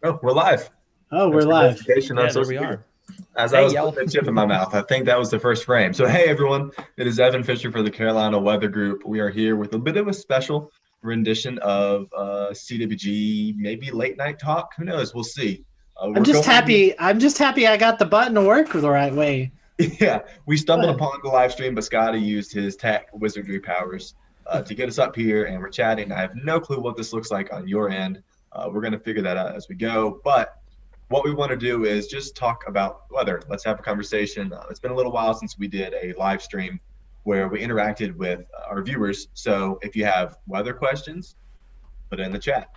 Oh, we're live. Oh, we're That's the live. notification on Yeah, there social we media. are. As I Hey, was y'all. putting a chip in my mouth, I think that was the first frame. So, hey, everyone. It is Evan Fisher for the Carolina Weather Group. We are here with a bit of a special rendition of CWG, maybe late night talk. Who knows? We'll see. I'm We're just going, happy. I'm just happy I got the button to work the right way. yeah, we Go stumbled ahead. upon the live stream, but Scotty used his tech wizardry powers to get us up here, and we're chatting. I have no clue what this looks like on your end. We're going to figure that out as we go. But what we want to do is just talk about weather. Let's have a conversation. It's been a little while since we did a live stream where we interacted with our viewers. So if you have weather questions, put it in the chat.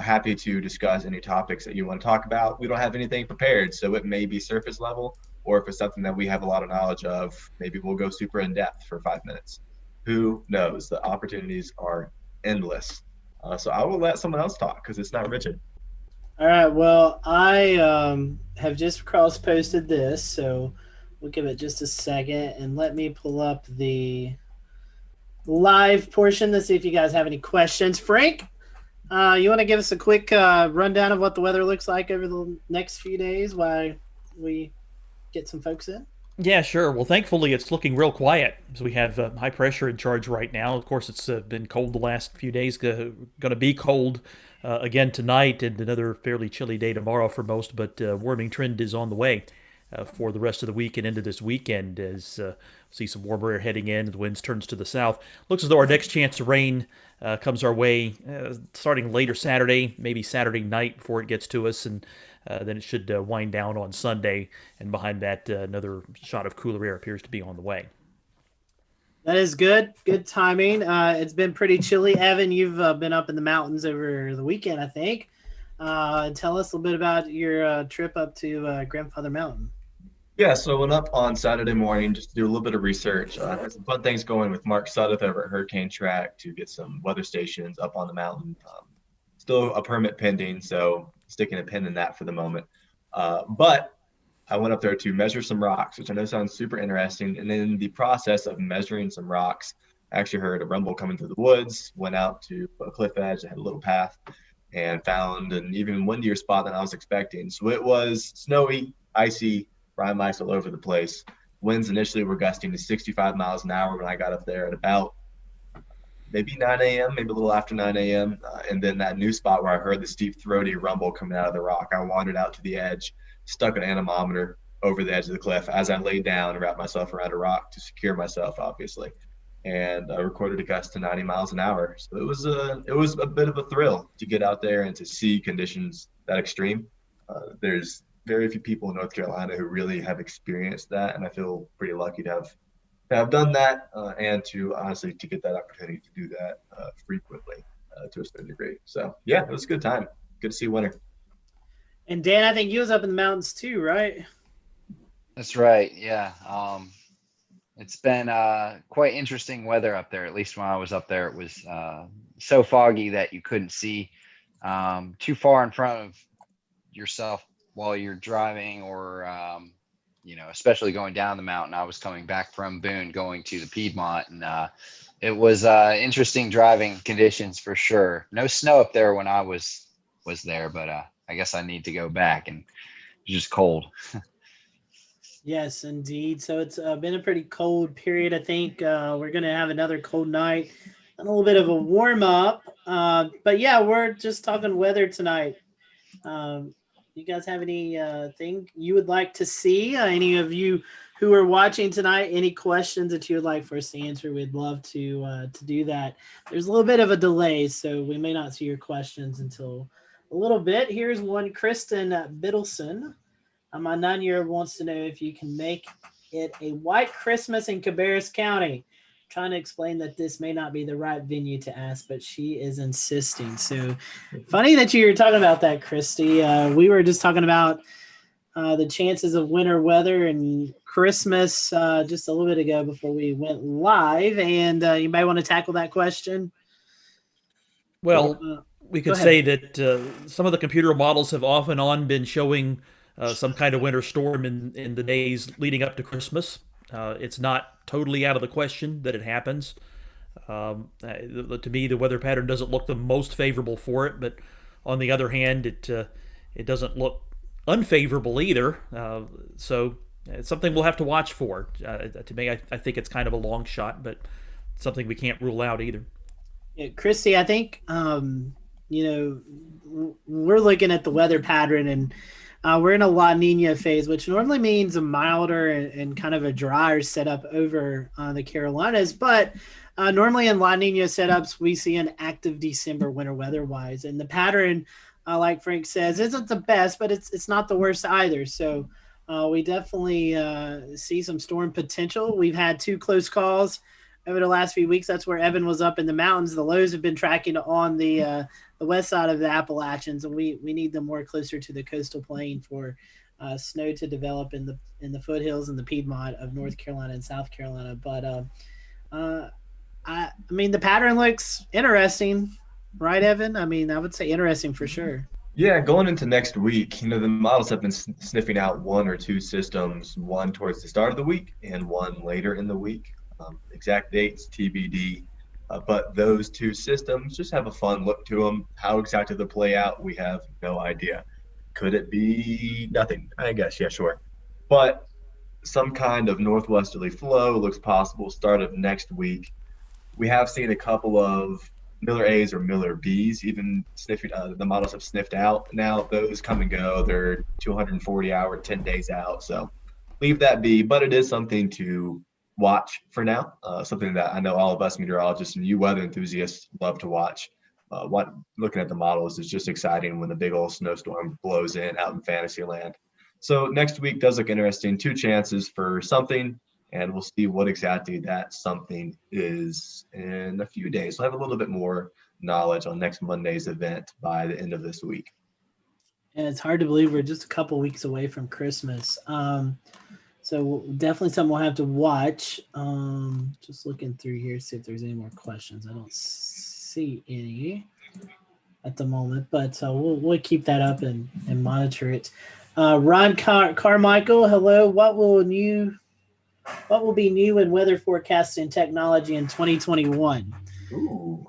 Happy to discuss any topics that you want to talk about. We don't have anything prepared, so it may be surface level, or if it's something that we have a lot of knowledge of, maybe we'll go super in depth for 5 minutes. Who knows? The opportunities are endless. So I will let someone else talk because it's not rigid. All right. Well, I have just cross posted this, so we'll give it just a second and let me pull up the live portion to see if you guys have any questions. Frank, you want to give us a quick rundown of what the weather looks like over the next few days while we get some folks in? Yeah, sure. Well, thankfully, it's looking real quiet because we have high pressure in charge right now. Of course, it's been cold the last few days. Going to be cold again tonight and another fairly chilly day tomorrow for most, but warming trend is on the way for the rest of the week and into this weekend as see some warmer air heading in. The winds turns to the south. Looks as though our next chance of rain comes our way starting later Saturday, maybe Saturday night before it gets to us, and then it should wind down on Sunday. And behind that, another shot of cooler air appears to be on the way. That is good. Good timing. It's been pretty chilly. Evan, you've been up in the mountains over the weekend, I think. Tell us a little bit about your trip up to Grandfather Mountain. Yeah, so I went up on Saturday morning just to do a little bit of research. Had some fun things going with Mark Sudduth over at Hurricane Track to get some weather stations up on the mountain. Still a permit pending, so sticking a pin in that for the moment. But I went up there to measure some rocks, which I know sounds super interesting. And in the process of measuring some rocks, I actually heard a rumble coming through the woods, went out to a cliff edge that had a little path, and found an even windier spot than I was expecting. So it was snowy, icy, rime ice all over the place. Winds initially were gusting to 65 miles an hour when I got up there at about maybe 9 a.m., maybe a little after 9 a.m. And then that new spot where I heard the steep, throaty rumble coming out of the rock, I wandered out to the edge, stuck an anemometer over the edge of the cliff as I laid down and wrapped myself around a rock to secure myself, obviously. And I recorded a gust to 90 miles an hour. So it was a bit of a thrill to get out there and to see conditions that extreme. There's very few people in North Carolina who really have experienced that, and I feel pretty lucky to have done that and to honestly to get that opportunity to do that frequently to a certain degree. So yeah, it was a good time. Good to see winter. And Dan, I think you was up in the mountains too, right? That's right. Yeah. It's been quite interesting weather up there. At least when I was up there, it was so foggy that you couldn't see too far in front of yourself while you're driving, or especially going down the mountain. I was coming back from Boone, going to the Piedmont, and it was interesting driving conditions for sure. No snow up there when I was there, but I guess I need to go back, and it's just cold. Yes, indeed. So it's been a pretty cold period. I think we're going to have another cold night and a little bit of a warm up. But yeah, we're just talking weather tonight. You guys have any thing you would like to see? Any of you who are watching tonight, any questions that you would like for us to answer? We'd love to do that. There's a little bit of a delay, so we may not see your questions until a little bit. Here's one, Kristen Biddleson. My 9-year-old wants to know if you can make it a white Christmas in Cabarrus County. Trying to explain that this may not be the right venue to ask, but she is insisting. So funny that you were talking about that, Christy. We were just talking about the chances of winter weather and Christmas just a little bit ago before we went live. And you may want to tackle that question. Well, we Go could ahead. say that some of the computer models have off and on been showing some kind of winter storm in the days leading up to Christmas. It's not totally out of the question that it happens. To me, the weather pattern doesn't look the most favorable for it, but on the other hand, it doesn't look unfavorable either. So it's something we'll have to watch for. To me, I think it's kind of a long shot, but something we can't rule out either. Yeah, Christy, I think we're looking at the weather pattern, and we're in a La Nina phase, which normally means a milder and kind of a drier setup over the Carolinas. But normally in La Nina setups, we see an active December winter weather-wise, and the pattern, like Frank says, isn't the best, but it's not the worst either. So we definitely see some storm potential. We've had 2 close calls over the last few weeks. That's where Evan was up in the mountains. The lows have been tracking on the west side of the Appalachians, and we need them more closer to the coastal plain for snow to develop in the foothills and the Piedmont of North Carolina and South Carolina. But I mean, the pattern looks interesting, right, Evan? I mean, I would say interesting for sure. Yeah, going into next week, the models have been sniffing out 1 or 2 systems, one towards the start of the week and one later in the week. Exact dates TBD, but those 2 systems just have a fun look to them. How exactly they play out, we have no idea. Could it be nothing? I guess, yeah, sure. But some kind of northwesterly flow looks possible start of next week. We have seen a couple of Miller A's or Miller B's even sniffing. The models have sniffed out. Now those come and go. They're 240 hour, 10 days out. So leave that be. But it is something to watch for now. Something that I know all of us meteorologists and you weather enthusiasts love to watch. Looking at the models is just exciting when the big old snowstorm blows in out in Fantasyland. So next week does look interesting. 2 chances for something, and we'll see what exactly that something is in a few days. We'll have a little bit more knowledge on next Monday's event by the end of this week. And it's hard to believe we're just a couple weeks away from Christmas. So definitely something we'll have to watch. Just looking through here, see if there's any more questions. I don't see any at the moment, but we'll keep that up and monitor it. Ron Carmichael, hello. What will be new in weather forecasting technology in 2021? Ooh.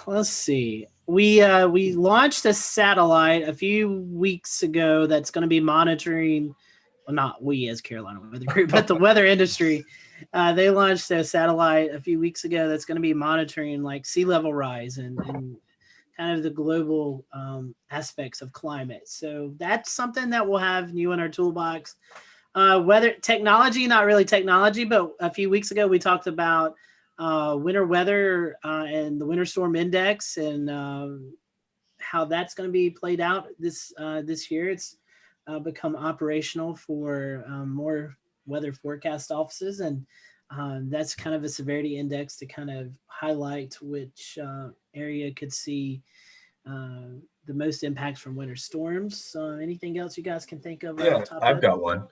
Let's see. We launched a satellite a few weeks ago that's going to be monitoring. Well, not we as Carolina Weather Group, but the weather industry. They launched a satellite a few weeks ago that's going to be monitoring like sea level rise and kind of the global aspects of climate. So that's something that we'll have new in our toolbox. Weather technology, not really technology, but a few weeks ago we talked about winter weather and the winter storm index and how that's going to be played out this year. It's become operational for more weather forecast offices, and that's kind of a severity index to kind of highlight which area could see the most impacts from winter storms. Anything else you guys can think of? Yeah, I've got one.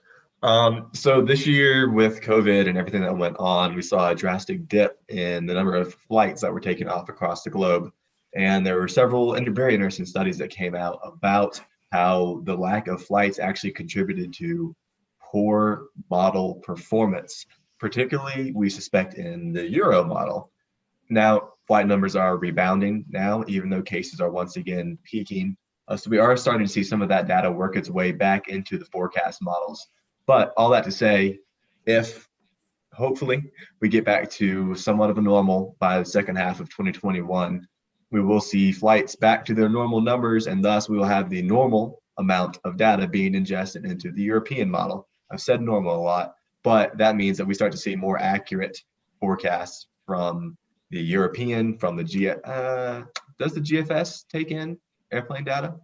So this year with COVID and everything that went on, we saw a drastic dip in the number of flights that were taken off across the globe. And there were several very interesting studies that came out about how the lack of flights actually contributed to poor model performance, particularly we suspect in the Euro model. Now, flight numbers are rebounding now, even though cases are once again peaking. So we are starting to see some of that data work its way back into the forecast models. But all that to say, if hopefully we get back to somewhat of a normal by the second half of 2021, we will see flights back to their normal numbers, and thus we will have the normal amount of data being ingested into the European model. I've said normal a lot, but that means that we start to see more accurate forecasts from the European, from the does the GFS take in airplane data?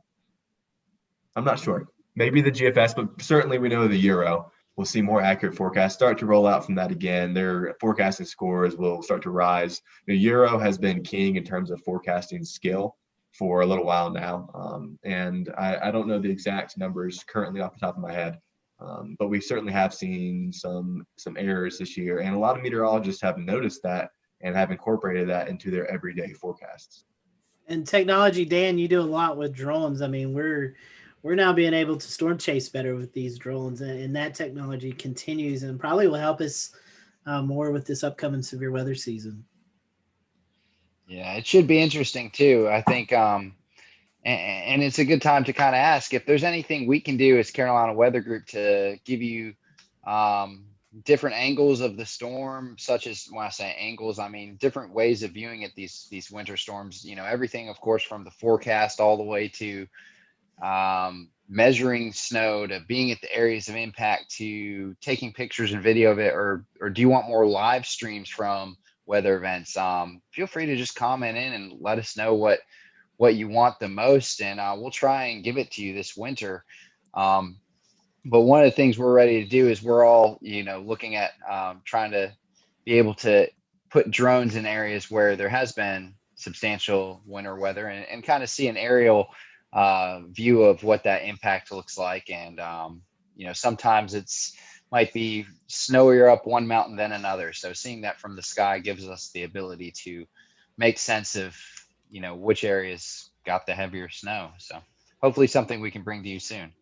I'm not sure. Maybe the GFS, but certainly we know the Euro. We'll see more accurate forecasts start to roll out from that again. Their forecasting scores will start to rise. The Euro has been king in terms of forecasting skill for a little while now. And I don't know the exact numbers currently off the top of my head, but we certainly have seen some errors this year. And a lot of meteorologists have noticed that and have incorporated that into their everyday forecasts. And technology, Dan, you do a lot with drones. I mean, we're now being able to storm chase better with these drones, and that technology continues and probably will help us more with this upcoming severe weather season. Yeah, it should be interesting too. I think, and and it's a good time to kind of ask if there's anything we can do as Carolina Weather Group to give you different angles of the storm, such as, when I say angles, I mean different ways of viewing it, these winter storms, you know, everything, of course, from the forecast all the way to measuring snow, to being at the areas of impact, to taking pictures and video of it, or do you want more live streams from weather events? Feel free to just comment in and let us know what you want the most, and we'll try and give it to you this winter. But one of the things we're ready to do is we're all, you know, looking at trying to be able to put drones in areas where there has been substantial winter weather, and kind of see an aerial view of what that impact looks like. And you know, sometimes it's might be snowier up one mountain than another, so seeing that from the sky gives us the ability to make sense of, you know, which areas got the heavier snow. So hopefully something we can bring to you soon.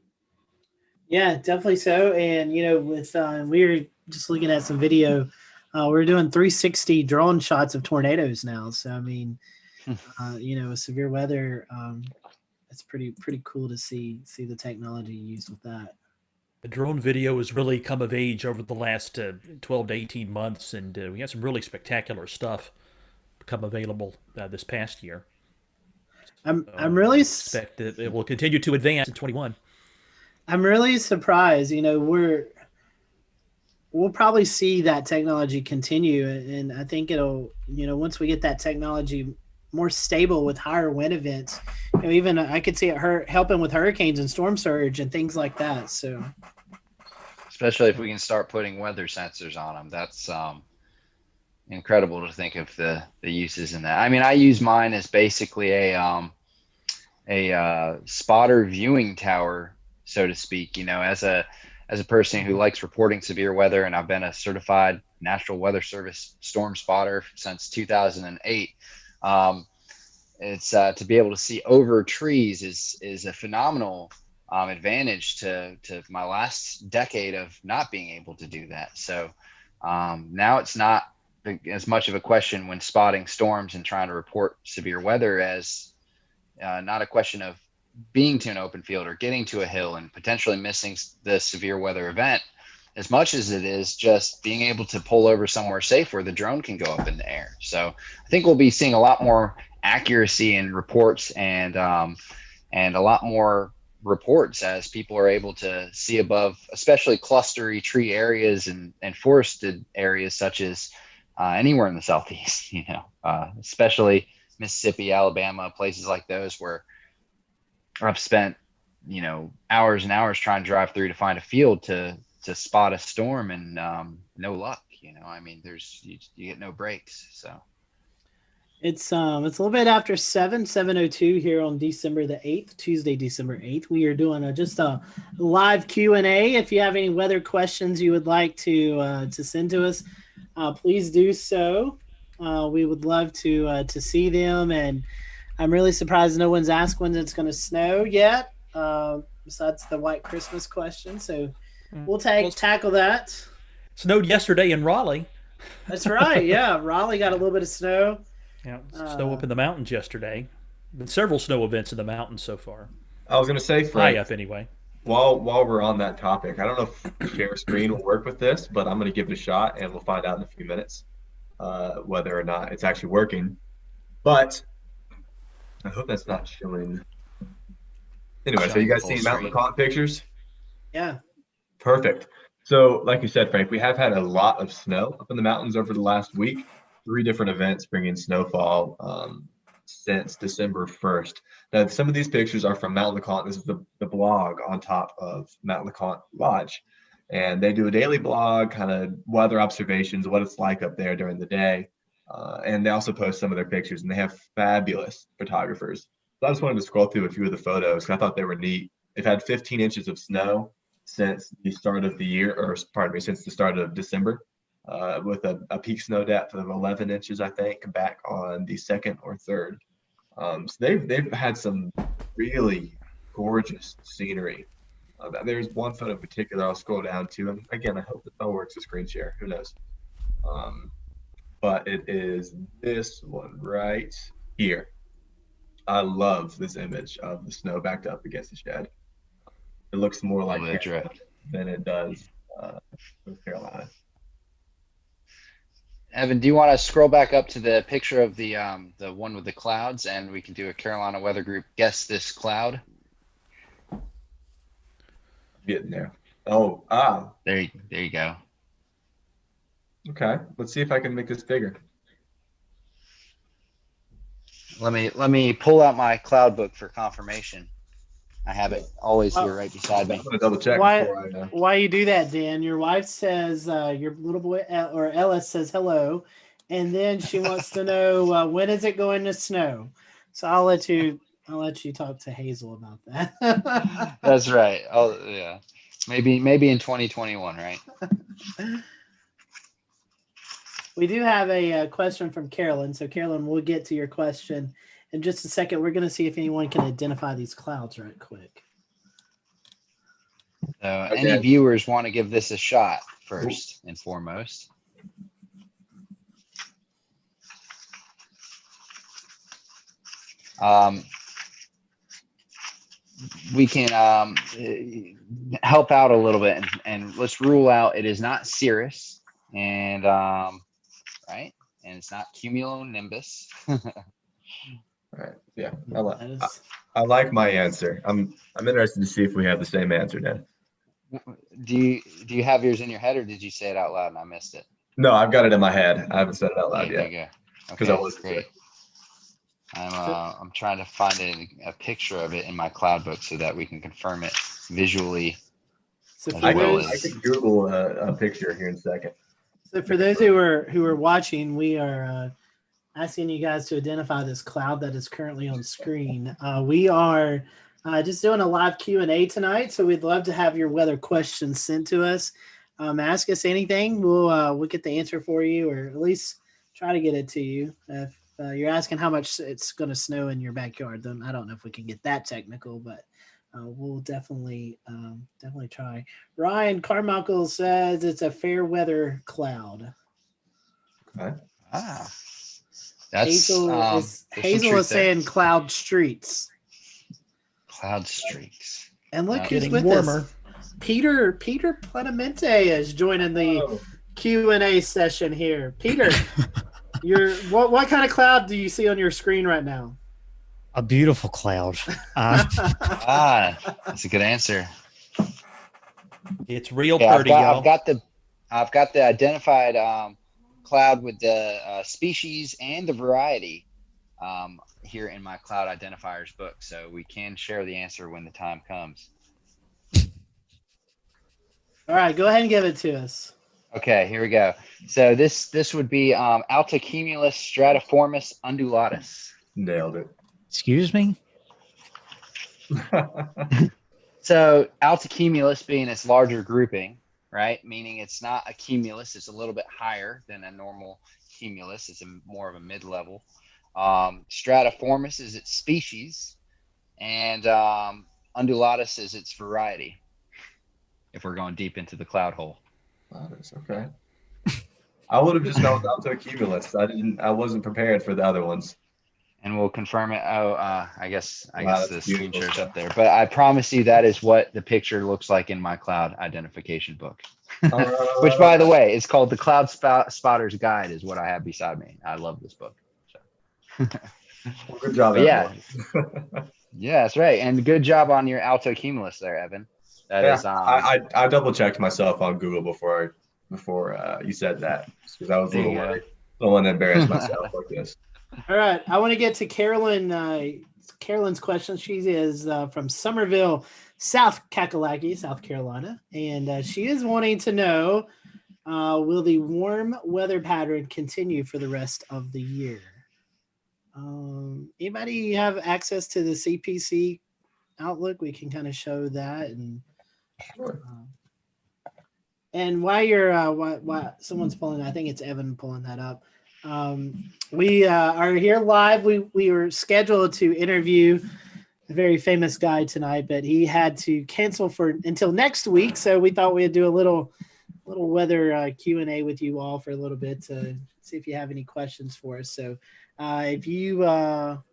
Yeah, definitely so. And you know, with we were just looking at some video. We're doing 360 drone shots of tornadoes now. So I mean, you know, with severe weather, it's pretty cool to see the technology used with that. The drone video has really come of age over the last 12 to 18 months, and we had some really spectacular stuff become available this past year. I'm really expect that it will continue to advance in 21. I'm really surprised. You know, we'll probably see that technology continue, and I think it'll, you know, once we get that technology more stable with higher wind events, you know, even I could see it helping with hurricanes and storm surge and things like that. So, especially if we can start putting weather sensors on them, that's incredible to think of the uses in that. I mean, I use mine as basically a spotter viewing tower, so to speak, you know, as a person who likes reporting severe weather, and I've been a certified National Weather Service storm spotter since 2008. It's to be able to see over trees is a phenomenal advantage to my last decade of not being able to do that. So now it's not as much of a question when spotting storms and trying to report severe weather as not a question of being to an open field or getting to a hill and potentially missing the severe weather event, as much as it is just being able to pull over somewhere safe where the drone can go up in the air. So I think we'll be seeing a lot more accuracy in reports, and a lot more reports as people are able to see above, especially clustery tree areas and forested areas such as anywhere in the Southeast, you know, especially Mississippi, Alabama, places like those where I've spent, you know, hours and hours trying to drive through to find a field to spot a storm, and no luck. You know, I mean, you get no breaks. So it's a little bit after 7:02 here on December the 8th, Tuesday, December 8th. We are doing just a live Q&A. If you have any weather questions you would like to send to us, please do so. We would love to see them, and I'm really surprised no one's asked when it's going to snow yet, besides the white Christmas question. So we'll tackle that. Snowed yesterday in Raleigh. That's right. Yeah, Raleigh got a little bit of snow. Yeah, snow up in the mountains yesterday. Been several snow events in the mountains so far. I was going to say, Frank, high up anyway. While we're on that topic, I don't know if share screen will work with this, but I'm going to give it a shot, and we'll find out in a few minutes whether or not it's actually working. But I hope that's not showing. Anyway, so you guys seen Mount LeConte pictures? Yeah. Perfect. So like you said, Frank, we have had a lot of snow up in the mountains over the last week. 3 different events bringing snowfall since December 1st. Now, some of these pictures are from Mount LeConte. This is the blog on top of Mount LeConte Lodge. And they do a daily blog, kind of weather observations, what it's like up there during the day. And they also post some of their pictures, and they have fabulous photographers. So I just wanted to scroll through a few of the photos. I thought they were neat. They've had 15 inches of snow since the start of the year, or pardon me, since the start of December, with a peak snow depth of 11 inches, I think, back on the 2nd or 3rd. So they've had some really gorgeous scenery. There's one photo in particular I'll scroll down to. And again, I hope the phone works with screen share. Who knows? But it is this one right here. I love this image of the snow backed up against the shed. It looks more like Little bit of drift. than it does North Carolina. Evan, do you want to scroll back up to the picture of the one with the clouds, and we can do a Carolina Weather Group guess this cloud? Getting there. Oh, There you go. okay. Let's see if I can make this bigger. Let me pull out my cloud book for confirmation. I have it always here right beside me. I'm gonna double check Why? before I Why you do that, Dan? Your wife says your little boy or Ellis says hello, and then she wants to know when is it going to snow. So I'll let you talk to Hazel about that. That's right. Oh yeah, maybe in 2021, right? We do have a question from Carolyn. So Carolyn, we'll get to your question in just a second. We're going to see if anyone can identify these clouds right quick. So any viewers want to give this a shot first and foremost? We can help out a little bit and let's rule out it is not cirrus and right, and it's not cumulonimbus. All right. Yeah. I like my answer. I'm interested to see if we have the same answer then. Do you have yours in your head, or did you say it out loud and I missed it? No, I've got it in my head. I haven't said it out loud There yet. you go. Because Okay, I was great. I'm trying to find a picture of it in my cloud book so that we can confirm it visually. So I for can Google a picture here in a second. So for those who are watching, we are asking you guys to identify this cloud that is currently on screen. We are just doing a live Q&A tonight, so we'd love to have your weather questions sent to us. Ask us anything. We'll get the answer for you, or at least try to get it to you. If you're asking how much it's going to snow in your backyard, then I don't know if we can get that technical, but we'll definitely try. Ryan Carmichael says it's a fair weather cloud. Okay. That's Hazel is saying cloud streaks. Cloud streaks. And look who's Getting with warmer. us. Peter Plenamente is joining the Q&A session here. Peter, what kind of cloud do you see on your screen right now? A beautiful cloud. That's a good answer. It's real Yeah, pretty, y'all. I've got the identified cloud with the species and the variety here in my cloud identifiers book, so we can share the answer when the time comes. All right, go ahead and give it to us. Okay, here we go. So this would be Altocumulus stratiformis undulatus. Nailed it. Excuse me? So Altocumulus being its larger grouping, right? Meaning it's not a cumulus, it's a little bit higher than a normal cumulus. It's more of a mid-level. Stratiformis is its species, and undulatus is its variety, if we're going deep into the cloud hole. Okay. I would have just gone with Altocumulus. I wasn't prepared for the other ones. And we'll confirm it. I guess the screen beautiful share's stuff. up there. But I promise you that is what the picture looks like in my cloud identification book. Which, by the way, is called the Cloud Spotter's Guide, is what I have beside me. I love this book. So. Well, good job. Yeah. Yeah, that's right. And good job on your Altocumulus there, Evan. That is. I double checked myself on Google before you said that, because I was a little worried. Don't want to embarrass myself like this. All right, I want to get to Carolyn. Carolyn's question. She is from Somerville, South Kakalaki, South Carolina, and she is wanting to know, will the warm weather pattern continue for the rest of the year? Anybody have access to the CPC Outlook? We can kind of show that, and Sure. and while you're while someone's pulling, I think it's Evan pulling that up. We are here live. We were scheduled to interview a very famous guy tonight, but he had to cancel until next week. So we thought we'd do a little weather Q&A with you all for a little bit to see if you have any questions for us. So If you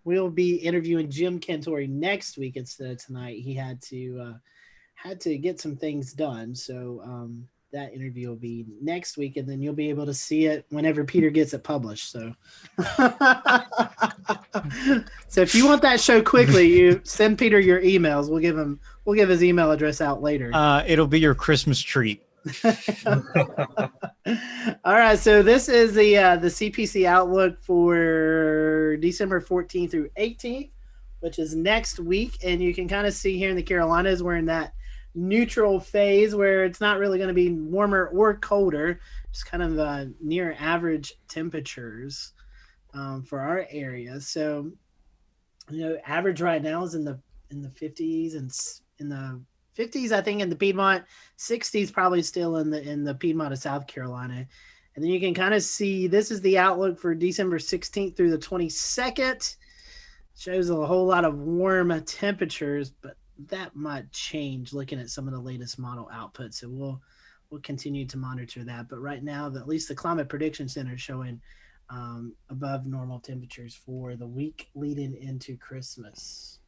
we'll be interviewing Jim Cantori next week instead of tonight. He had to get some things done, so that interview will be next week, and then you'll be able to see it whenever Peter gets it published. So, so if you want that show quickly, you send Peter your emails. We'll give his email address out later. It'll be your Christmas treat. All right, so this is the CPC Outlook for December 14th through 18th, which is next week, and you can kind of see here in the Carolinas we're in that neutral phase where it's not really going to be warmer or colder, just kind of near average temperatures for our area. So, average right now is in the 50s and in the 50s, I think, in the Piedmont, 60s probably still in the Piedmont of South Carolina. And then you can kind of see this is the outlook for December 16th through the 22nd. Shows a whole lot of warm temperatures, but that might change looking at some of the latest model outputs. So we'll continue to monitor that. But right now, at least the Climate Prediction Center is showing above normal temperatures for the week leading into Christmas.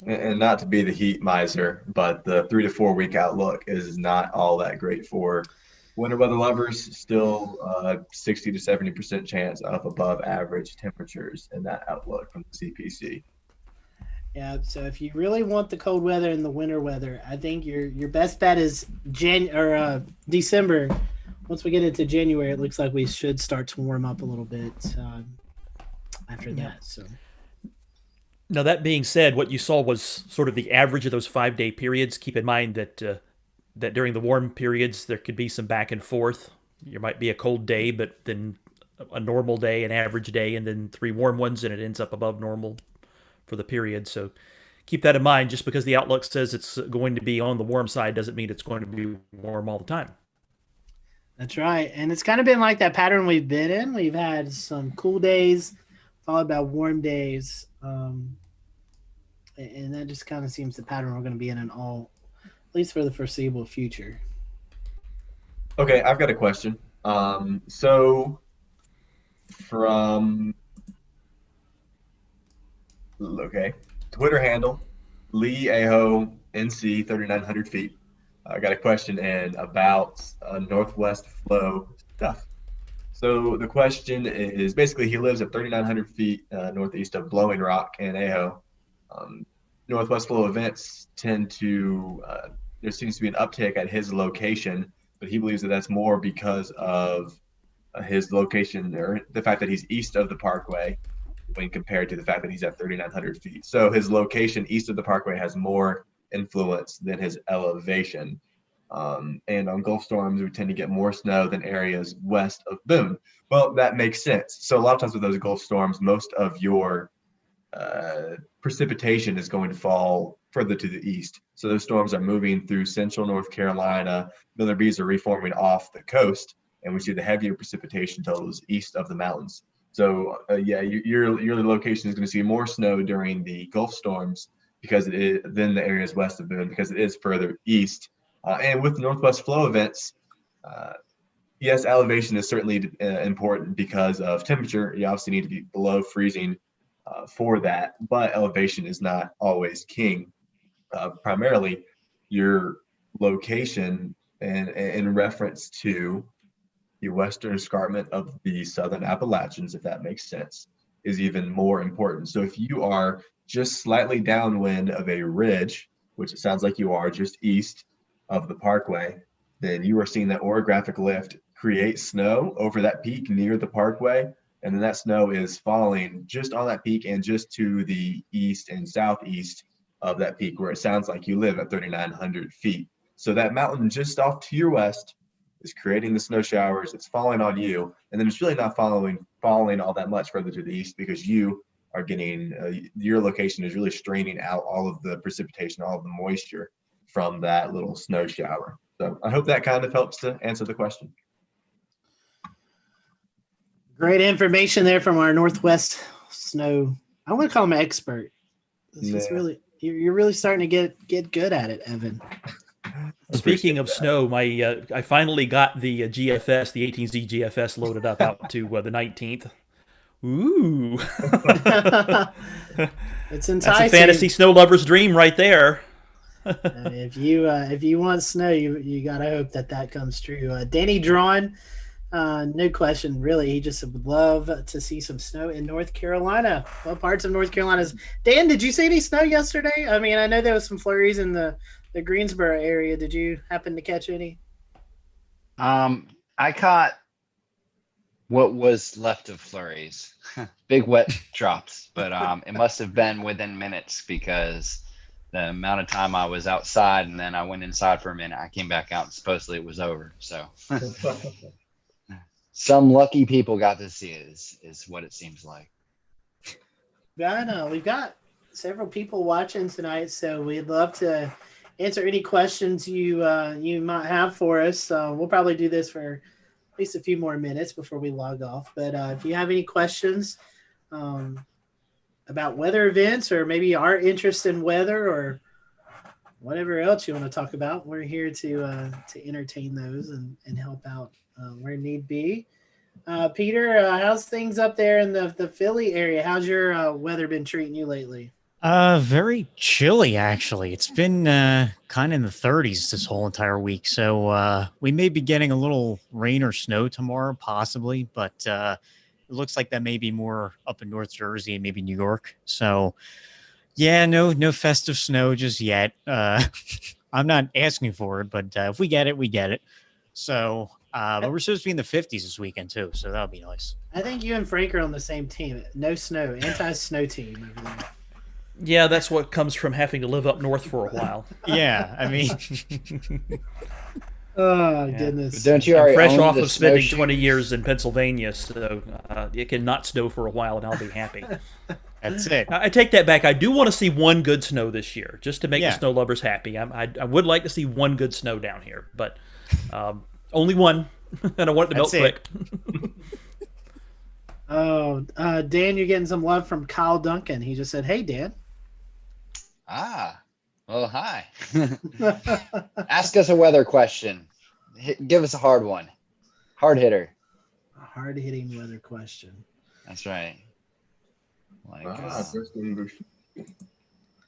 And not to be the heat miser, but the 3 to 4 week outlook is not all that great for winter weather lovers. Still 60 to 70% chance of above average temperatures in that outlook from the CPC. Yeah, so if you really want the cold weather and the winter weather, I think your best bet is December. Once we get into January, it looks like we should start to warm up a little bit after that. So. Now, that being said, what you saw was sort of the average of those 5-day periods. Keep in mind that that during the warm periods, there could be some back and forth. There might be a cold day, but then a normal day, an average day, and then 3 warm ones, and it ends up above normal for the period. So keep that in mind. Just because the outlook says it's going to be on the warm side doesn't mean it's going to be warm all the time. That's right. And it's kind of been like that pattern we've been in. We've had some cool days followed by warm days. And that just kind of seems the pattern we're going to be in all, at least for the foreseeable future. Okay, I've got a question. So from Twitter handle Lee Aho NC 3900 feet. I got a question in about northwest flow stuff. So the question is basically he lives at 3,900 feet northeast of Blowing Rock in Aho. Northwest flow events tend to, there seems to be an uptick at his location, but he believes that that's more because of his location or the fact that he's east of the parkway when compared to the fact that he's at 3,900 feet. So his location east of the parkway has more influence than his elevation. And on Gulf storms, we tend to get more snow than areas west of Boone. Well, that makes sense. So a lot of times with those Gulf storms, most of your precipitation is going to fall further to the east. So those storms are moving through central North Carolina. Miller B's are reforming off the coast, and we see the heavier precipitation totals east of the mountains. So your location is going to see more snow during the Gulf storms because it is than the areas west of Boone because it is further east. And with northwest flow events, yes, elevation is certainly important because of temperature. You obviously need to be below freezing for that, but elevation is not always king. Primarily, your location and in reference to the western escarpment of the southern Appalachians, if that makes sense, is even more important. So if you are just slightly downwind of a ridge, which it sounds like you are just east of the parkway, then you are seeing that orographic lift create snow over that peak near the parkway. And then that snow is falling just on that peak and just to the east and southeast of that peak where it sounds like you live at 3,900 feet. So that mountain just off to your west is creating the snow showers. It's falling on you. And then it's really not falling all that much further to the east because you are getting, your location is really straining out all of the precipitation, all of the moisture from that little snow shower. So I hope that kind of helps to answer the question. Great information there from our Northwest snow. I want to call him an expert. It's really, you're really starting to get good at it, Evan. Speaking of snow, I finally got the GFS, the 18Z GFS loaded up out to the 19th. Ooh. It's That's enticing. a fantasy snow lover's dream right there. If you want snow, you gotta hope that comes true. Danny Drawn, no question, really. He just would love to see some snow in North Carolina. What parts of North Carolina is? Dan, did you see any snow yesterday? I mean, I know there was some flurries in the Greensboro area. Did you happen to catch any? I caught what was left of flurries, big wet drops, but it must have been within minutes because the amount of time I was outside and then I went inside for a minute. I came back out and supposedly it was over. So some lucky people got to see it is what it seems like. I know we've got several people watching tonight, so we'd love to answer any questions you might have for us. We'll probably do this for at least a few more minutes before we log off. But if you have any questions about weather events or maybe our interest in weather or whatever else you want to talk about, we're here to entertain those and help out where need be. Peter, how's things up there in the Philly area? How's your weather been treating you lately? Very chilly actually. It's been kind of in the 30s this whole entire week. So we may be getting a little rain or snow tomorrow, possibly, but it looks like that may be more up in North Jersey and maybe New York. So yeah, no festive snow just yet. I'm not asking for it, but if we get it, we get it. So but we're supposed to be in the 50s this weekend too, so that'll be nice. I think you and Frank are on the same team. No snow, anti-snow team over there. Yeah, that's what comes from having to live up north for a while. Yeah, I mean, oh Yeah. goodness! But don't you I'm already fresh own off the of spending snowshoe? 20 years in Pennsylvania, so it can not snow for a while, and I'll be happy. that's it. I take that back. I do want to see one good snow this year, just to make Yeah. the snow lovers happy. I would like to see one good snow down here, but only one, and I want it to melt That's it. quick. Oh, Dan, you're getting some love from Kyle Duncan. He just said, "Hey, Dan." Well, hi. Ask us a weather question. Give us a hard one. Hard hitter. A hard-hitting weather question. That's right. Like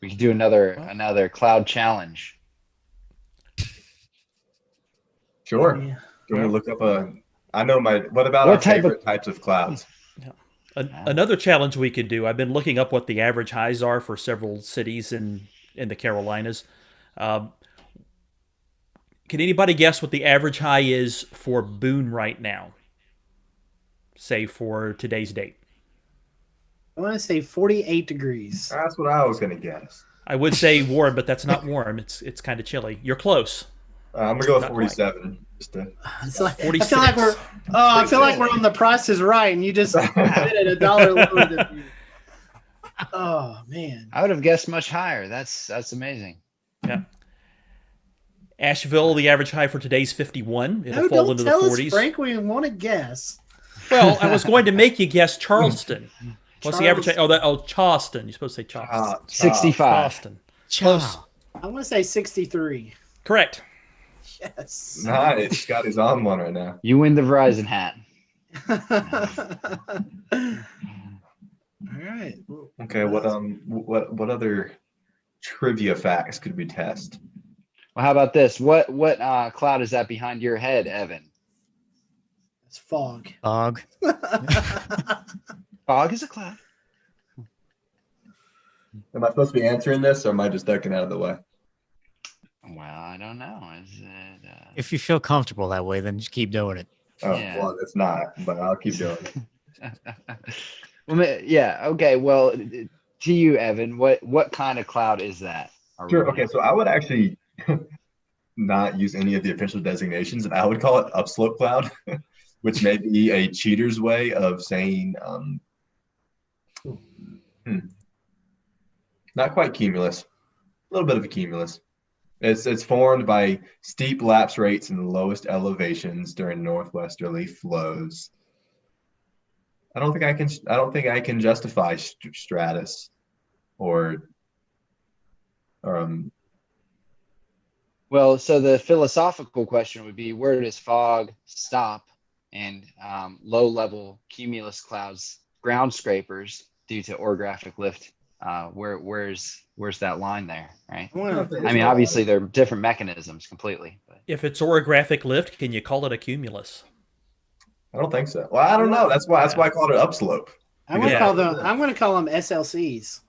we could do another cloud challenge. Sure. Yeah. Do you want to look up I know what about What our type of- favorite types of clouds? Another challenge we could do. I've been looking up what the average highs are for several cities in the Carolinas. Can anybody guess what the average high is for Boone right now? Say for today's date. I want to say 48 degrees. That's what I was going to guess. I would say warm, but that's not warm. It's kind of chilly. You're close. I'm going to go with Not quite. 47. Just to... It's like, I 46. feel like we're on the Price is Right, and you just did it $1 lower than me. Oh man! I would have guessed much higher. That's amazing. Yeah. Asheville, the average high for today's 51. It'll No, fall don't into the tell 40s. us, Frank. We want to guess. Well, I was going to make you guess Charleston. What's the average? Charleston. You're supposed to say Charleston. 65. Charleston. Close. I want to say 63. Correct. Yes. Nice. Scotty's on one right now. You win the Verizon hat. All right. Okay. What other trivia facts could we test? Well, how about this? What cloud is that behind your head, Evan? It's fog. Fog. Fog is a cloud. Am I supposed to be answering this, or am I just ducking out of the way? Well, I don't know. Is it? If you feel comfortable that way, then just keep doing it. Oh, Yeah. well, it's not, but I'll keep doing it. Well, yeah. Okay. Well, to you, Evan, what kind of cloud is that? Sure. Okay. So I would actually not use any of the official designations, and I would call it Upslope Cloud, which may be a cheater's way of saying not quite cumulus, a little bit of a cumulus. It's formed by steep lapse rates in the lowest elevations during northwesterly flows. I don't think I can justify stratus or Well, so the philosophical question would be, where does fog stop and low-level cumulus clouds ground scrapers due to orographic lift. Where's that line there, right? I mean, obviously they're different mechanisms completely. But. If it's orographic lift, can you call it a cumulus? I don't think so. Well, I don't know. That's why I called it upslope. I'm gonna call them SLCs.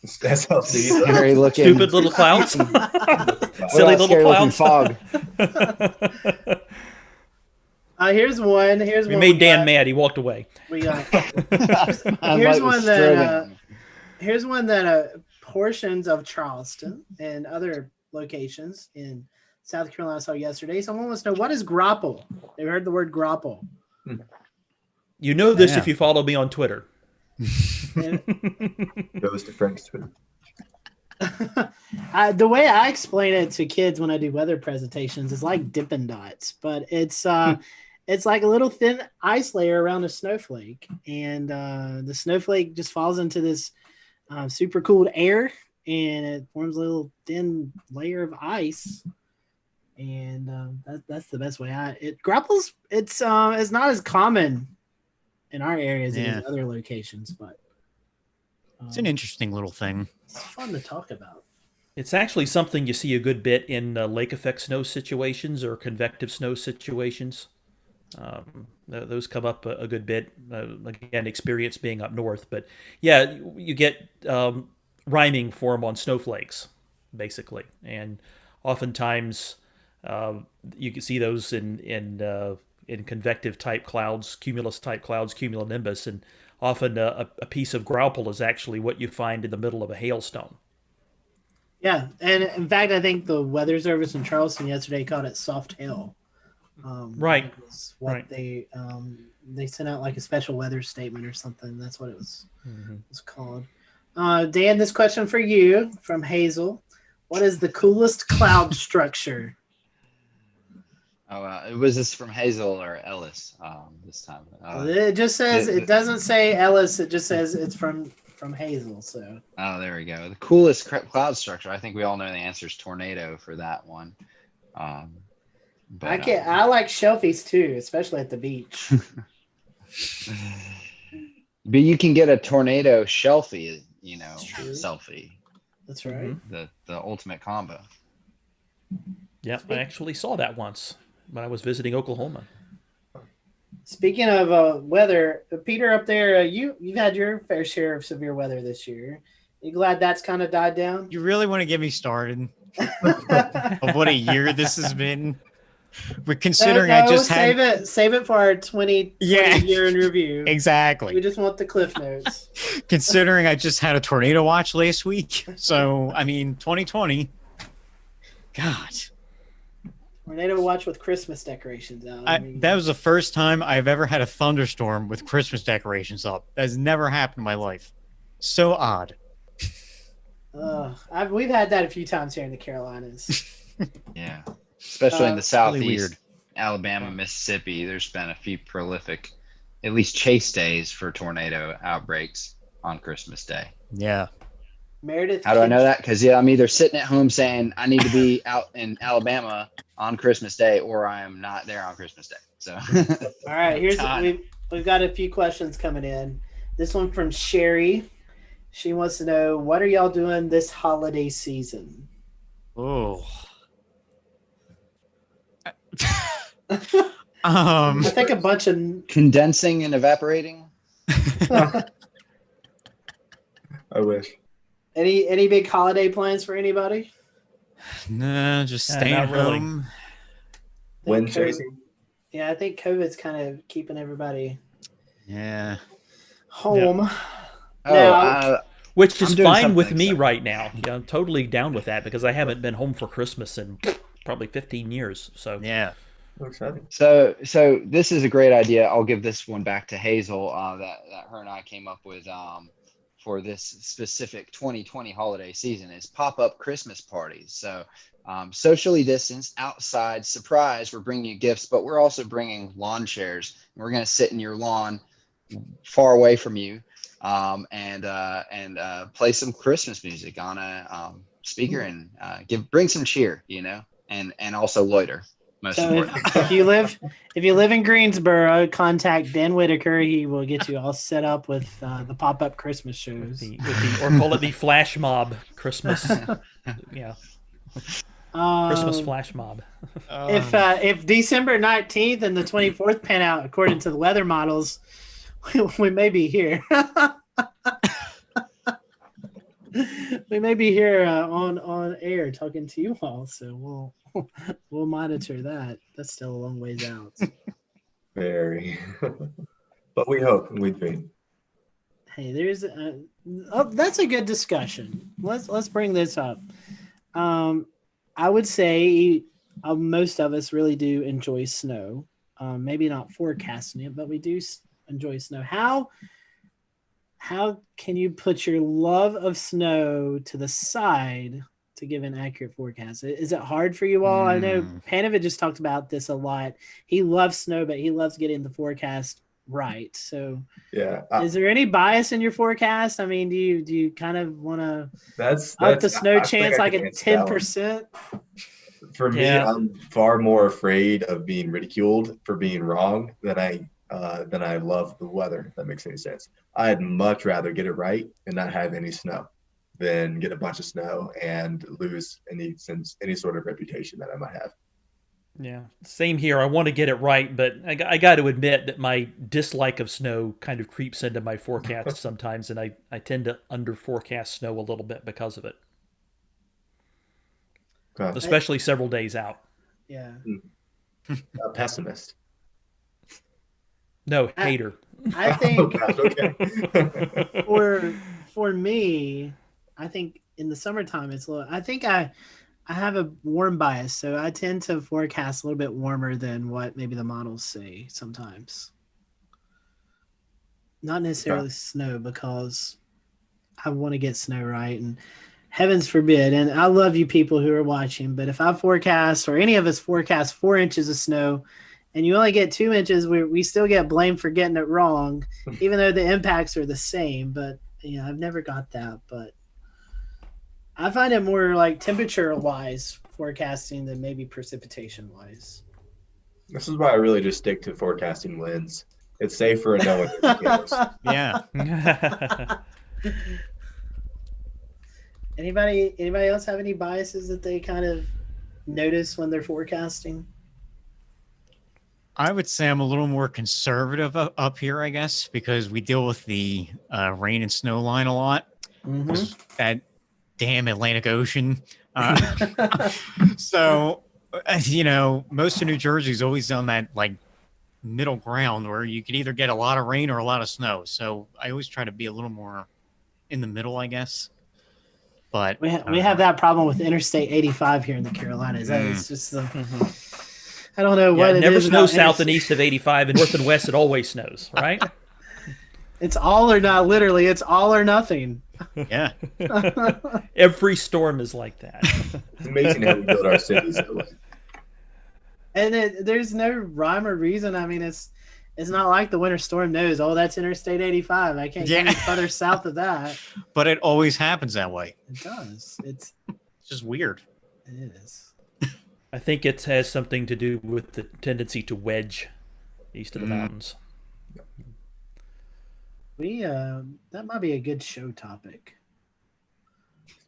SLC. Scary looking, Stupid little clouds. Silly little clouds. Fog. Here's one. We made Dan mad. He walked away. Here's one that portions of Charleston and other locations in South Carolina saw yesterday. Someone wants to know, what is grapple? They heard the word grapple. You know this if you follow me on Twitter. Goes to Frank's Twitter. The way I explain it to kids when I do weather presentations is like Dippin' Dots, but it's like a little thin ice layer around a snowflake, and the snowflake just falls into this super cooled air, and it forms a little thin layer of ice. And that's the best way. Grapples. It's not as common in our areas as in other locations, but it's an interesting little thing. It's fun to talk about. It's actually something you see a good bit in lake effect snow situations or convective snow situations. Those come up a good bit. Again, experience being up north, but yeah, you get rhyming form on snowflakes, basically, and oftentimes you can see those in convective type clouds, cumulus type clouds, cumulonimbus, and often a piece of grapple is actually what you find in the middle of a hailstone. Yeah, and in fact, I think the weather service in Charleston yesterday called it soft hail. Right. What they sent out like a special weather statement or something. That's what it was called. Dan, this question for you from Hazel: what is the coolest cloud structure? Was this from Hazel or Ellis this time? It just says it doesn't say Ellis. It just says it's from Hazel. So. Oh, there we go. The coolest cloud structure. I think we all know the answer is tornado for that one. But I like shelfies too, especially at the beach. But you can get a tornado shelfie, selfie. That's right. The ultimate combo. Yeah, I actually saw that once when I was visiting Oklahoma. Speaking of weather, Peter up there, you've had your fair share of severe weather this year. You glad that's kind of died down? You really want to get me started of what a year this has been? But considering I just save it for our 20 year in review. Exactly. We just want the cliff notes. Considering I just had a tornado watch last week. So, I mean, 2020. God. Tornado watch with Christmas decorations out. That was the first time I've ever had a thunderstorm with Christmas decorations up. That's never happened in my life. So odd. We've had that a few times here in the Carolinas. Yeah. Especially in the southeast, really weird. Alabama, Mississippi, there's been a few prolific, at least chase days for tornado outbreaks on Christmas Day. Yeah. Meredith. How do I know that? Because I'm either sitting at home saying I need to be out in Alabama on Christmas Day, or I am not there on Christmas Day. So. All right, we've got a few questions coming in. This one from Sherry. She wants to know, what are y'all doing this holiday season? Oh. I think a bunch of condensing and evaporating. I wish. Any big holiday plans for anybody? No, just staying at home. Wind chasing. Yeah, I think COVID's kind of keeping everybody Yeah. home. Now, which is fine with me right now. Yeah, I'm totally down with that because I haven't been home for Christmas in probably 15 years. So yeah. Exciting. So this is a great idea. I'll give this one back to Hazel that her and I came up with for this specific 2020 holiday season is pop-up Christmas parties. So socially distanced, outside, surprise, we're bringing you gifts, but we're also bringing lawn chairs. We're going to sit in your lawn far away from you and play some Christmas music on a speaker and bring some cheer, and also loiter. most So importantly. if you live in Greensboro, contact Dan Whittaker. He will get you all set up with the pop-up Christmas shows. Or call it the flash mob Christmas. Yeah, Christmas flash mob. If December 19th and the 24th pan out according to the weather models, we may be here. We may be here on air talking to you all, so we'll monitor that. That's still a long ways out. Very. But we hope and we dream. Hey, that's a good discussion. Let's bring this up. I would say most of us really do enjoy snow. Maybe not forecasting it, but we do enjoy snow. How can you put your love of snow to the side to give an accurate forecast? Is it hard for you all? I know Panovich just talked about this a lot. He loves snow, but he loves getting the forecast right. So yeah, is there any bias in your forecast? I mean, do you kind of want to that's up the snow I think chance I like can a answer that one. 10%? For me, Yeah. I'm far more afraid of being ridiculed for being wrong than I love the weather, if that makes any sense. I'd much rather get it right and not have any snow than get a bunch of snow and lose any sort of reputation that I might have. Yeah, same here. I want to get it right, but I got to admit that my dislike of snow kind of creeps into my forecast sometimes, and I tend to under forecast snow a little bit because of it, Okay. especially several days out. Yeah. A pessimist. No, hater. I Oh, think gosh, okay. for me, I think in the summertime it's a little. I think I have a warm bias, so I tend to forecast a little bit warmer than what maybe the models say sometimes. Not necessarily snow, because I want to get snow right, and heavens forbid. And I love you people who are watching, but if I forecast, or any of us forecast 4 inches of snow, and you only get 2 inches, we still get blamed for getting it wrong, even though the impacts are the same. But I've never got that. But I find it more like temperature-wise forecasting than maybe precipitation-wise. This is why I really just stick to forecasting winds. It's safer and no one cares. Yeah. Anybody else have any biases that they kind of notice when they're forecasting? I would say I'm a little more conservative up here, I guess, because we deal with the rain and snow line a lot. Mm-hmm. That damn Atlantic Ocean. So, most of New Jersey's always on that like middle ground where you could either get a lot of rain or a lot of snow. So I always try to be a little more in the middle, I guess. But we have that problem with Interstate 85 here in the Carolinas. It's just the I don't know what it it never is snows about south and east of 85, and north and west it always snows, right? It's all or not. Literally, it's all or nothing. yeah. Every storm is like that. It's amazing how we build our cities that way. And there's no rhyme or reason. I mean, it's not like the winter storm knows, oh, that's Interstate 85. I can't get any further south of that. But it always happens that way. It does. It's just weird. It is. I think it has something to do with the tendency to wedge east of the mountains. That might be a good show topic.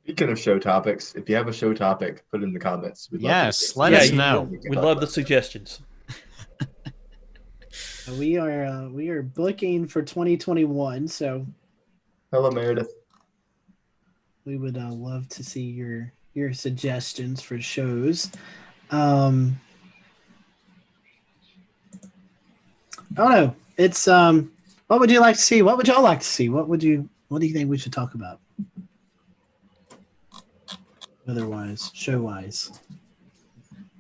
Speaking of show topics, if you have a show topic, put it in the comments. We'd love to Let us know. We love the suggestions. We are booking for 2021, so Hello, Meredith. we would love to see your suggestions for shows. I don't know. It's what would you like to see? What would y'all like to see? What do you think we should talk about? Otherwise, show wise.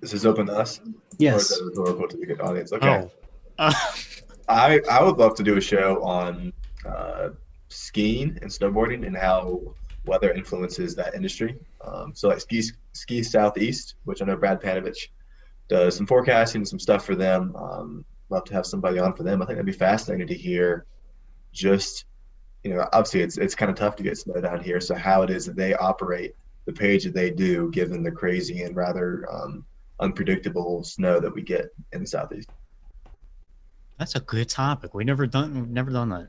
This is open to us? Or is Yes. that rhetorical to the good audience? Okay. Oh. I would love to do a show on skiing and snowboarding and how weather influences that industry. So like Ski Southeast, which I know Brad Panovich does some forecasting and some stuff for them. Love to have somebody on for them. I think that'd be fascinating to hear. Just, obviously it's kind of tough to get snow down here. So how it is that they operate the page that they do, given the crazy and rather unpredictable snow that we get in the Southeast. That's a good topic. We've never done that.